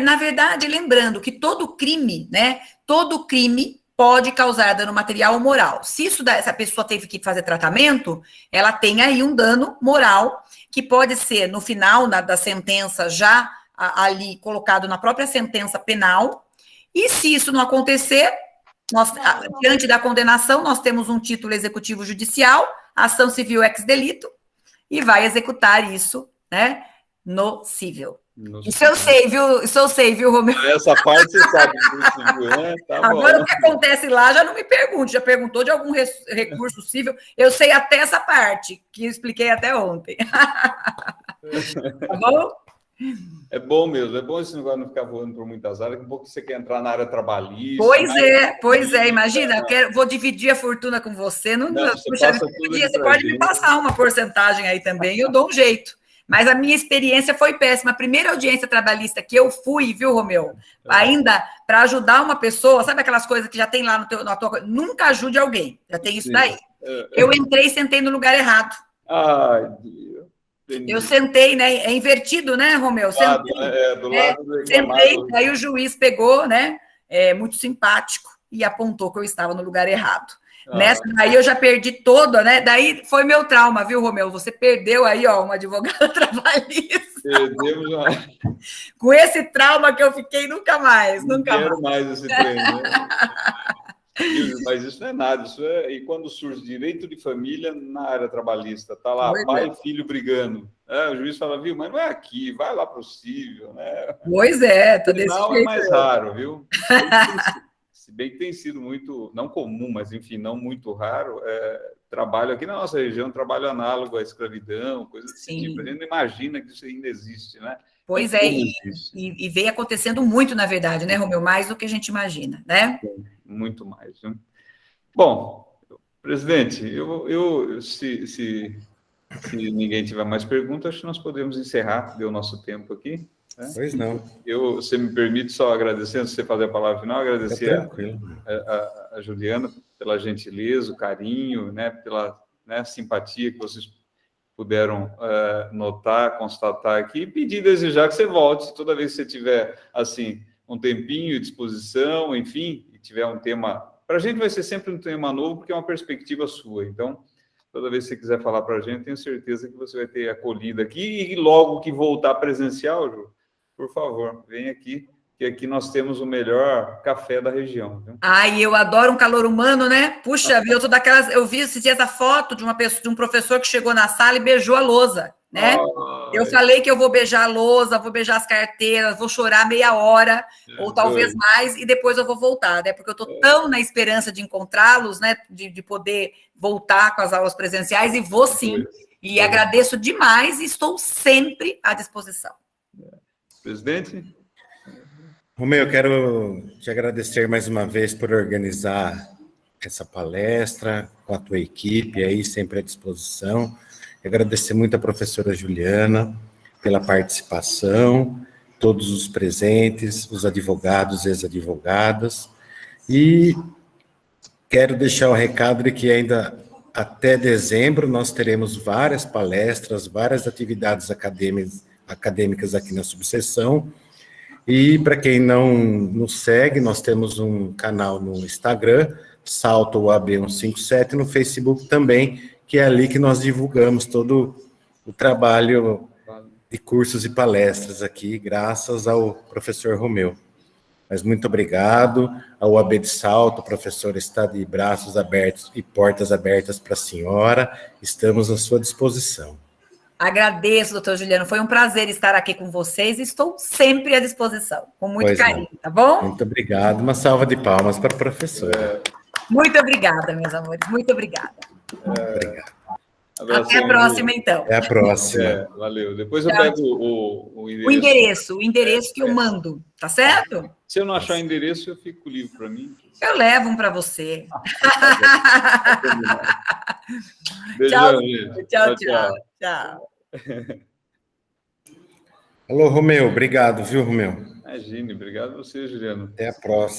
Na verdade, lembrando que todo crime, né? Todo crime pode causar dano material ou moral. Se essa pessoa teve que fazer tratamento, ela tem aí um dano moral, que pode ser no final da sentença, já ali colocado na própria sentença penal. E se isso não acontecer, diante da condenação, nós temos um título executivo judicial, ação civil ex delito, e vai executar isso, né, no civil. Isso eu sei, viu, Romeu? Essa parte você sabe, né? Tá Agora, bom. o que acontece lá, já não me pergunte, já perguntou de algum recurso civil, eu sei até essa parte, que eu expliquei até ontem. Tá bom? É bom mesmo, é bom esse negócio não ficar voando por muitas áreas, que um pouco você quer entrar na área trabalhista. Pois é, imagina, vou dividir a fortuna com você, você pode me passar uma porcentagem aí também, eu dou um jeito. Mas a minha experiência foi péssima. A primeira audiência trabalhista que eu fui, viu, Romeu? Ainda para ajudar uma pessoa, sabe aquelas coisas que já tem lá na tua... Nunca ajude alguém, já tem isso daí. Eu entrei e sentei no lugar errado. Ai, Deus. Entendi. Eu sentei, né? É invertido, né, Romeu? Do lado do sentei, aí o juiz pegou, né? Muito simpático, e apontou que eu estava no lugar errado. Nessa daí eu já perdi toda, né? Daí foi meu trauma, viu, Romeu? Você perdeu aí, uma advogada trabalhista. Perdemos uma... Com esse trauma que eu fiquei, nunca mais. Não quero mais esse treino, né? Mas isso não é nada, e quando surge direito de família na área trabalhista, tá lá pai e filho brigando, o juiz fala, viu, mas não é aqui, vai lá para o civil, né? Pois é, tá desse jeito. É mais raro, viu? Se bem que tem sido muito, não comum, mas enfim, não muito raro, trabalho aqui na nossa região, trabalho análogo à escravidão, coisas desse tipo. A gente não imagina que isso ainda existe, né? Pois e vem acontecendo muito, na verdade, né, Romeu? Mais do que a gente imagina, né? Muito mais. Né? Bom, presidente, se ninguém tiver mais perguntas, acho que nós podemos encerrar, deu o nosso tempo aqui. Né? Pois não. Você me permite só agradecendo, se você fazer a palavra final, agradecer a Juliana pela gentileza, o carinho, né, pela simpatia que vocês puderam notar, constatar aqui, e pedir, desejar que você volte toda vez que você tiver, assim, um tempinho de disposição, enfim, e tiver um tema... Para a gente vai ser sempre um tema novo, porque é uma perspectiva sua. Então, toda vez que você quiser falar para a gente, tenho certeza que você vai ter acolhido aqui, e logo que voltar presencial, Ju, por favor, vem aqui, que aqui nós temos o melhor café da região. Viu? Ai, eu adoro um calor humano, né? Puxa, eu vi esses dias a foto de um professor que chegou na sala e beijou a lousa, né? Eu falei que eu vou beijar a lousa, vou beijar as carteiras, vou chorar meia hora, ou talvez mais, e depois eu vou voltar, né? Porque eu estou tão na esperança de encontrá-los, né? De poder voltar com as aulas presenciais, e vou sim. E agradeço demais e estou sempre à disposição. Presidente? Romeu, eu quero te agradecer mais uma vez por organizar essa palestra com a tua equipe aí, sempre à disposição. Agradecer muito a professora Juliana pela participação, todos os presentes, os advogados e ex-advogadas. E quero deixar o recado de que ainda até dezembro nós teremos várias palestras, várias atividades acadêmicas aqui na subseção. E para quem não nos segue, nós temos um canal no Instagram, Salto UAB 157, no Facebook também, que é ali que nós divulgamos todo o trabalho de cursos e palestras aqui, graças ao professor Romeu. Mas muito obrigado. A UAB de Salto, o professor está de braços abertos e portas abertas para a senhora. Estamos à sua disposição. Agradeço, doutor Juliano. Foi um prazer estar aqui com vocês e estou sempre à disposição, com muito carinho, tá bom? Muito obrigado. Uma salva de palmas para a professora. Muito obrigada, meus amores. Muito obrigada. Obrigado. Até a próxima, então. Até a próxima. Valeu. Depois eu pego o endereço. O endereço que eu mando, tá certo? Se eu não achar o endereço, eu fico com o livro para mim. Eu levo um para você. Beijão, tchau. Alô, Romeu. Obrigado, viu, Romeu? Imagine. Obrigado a você, Juliano. Até a próxima.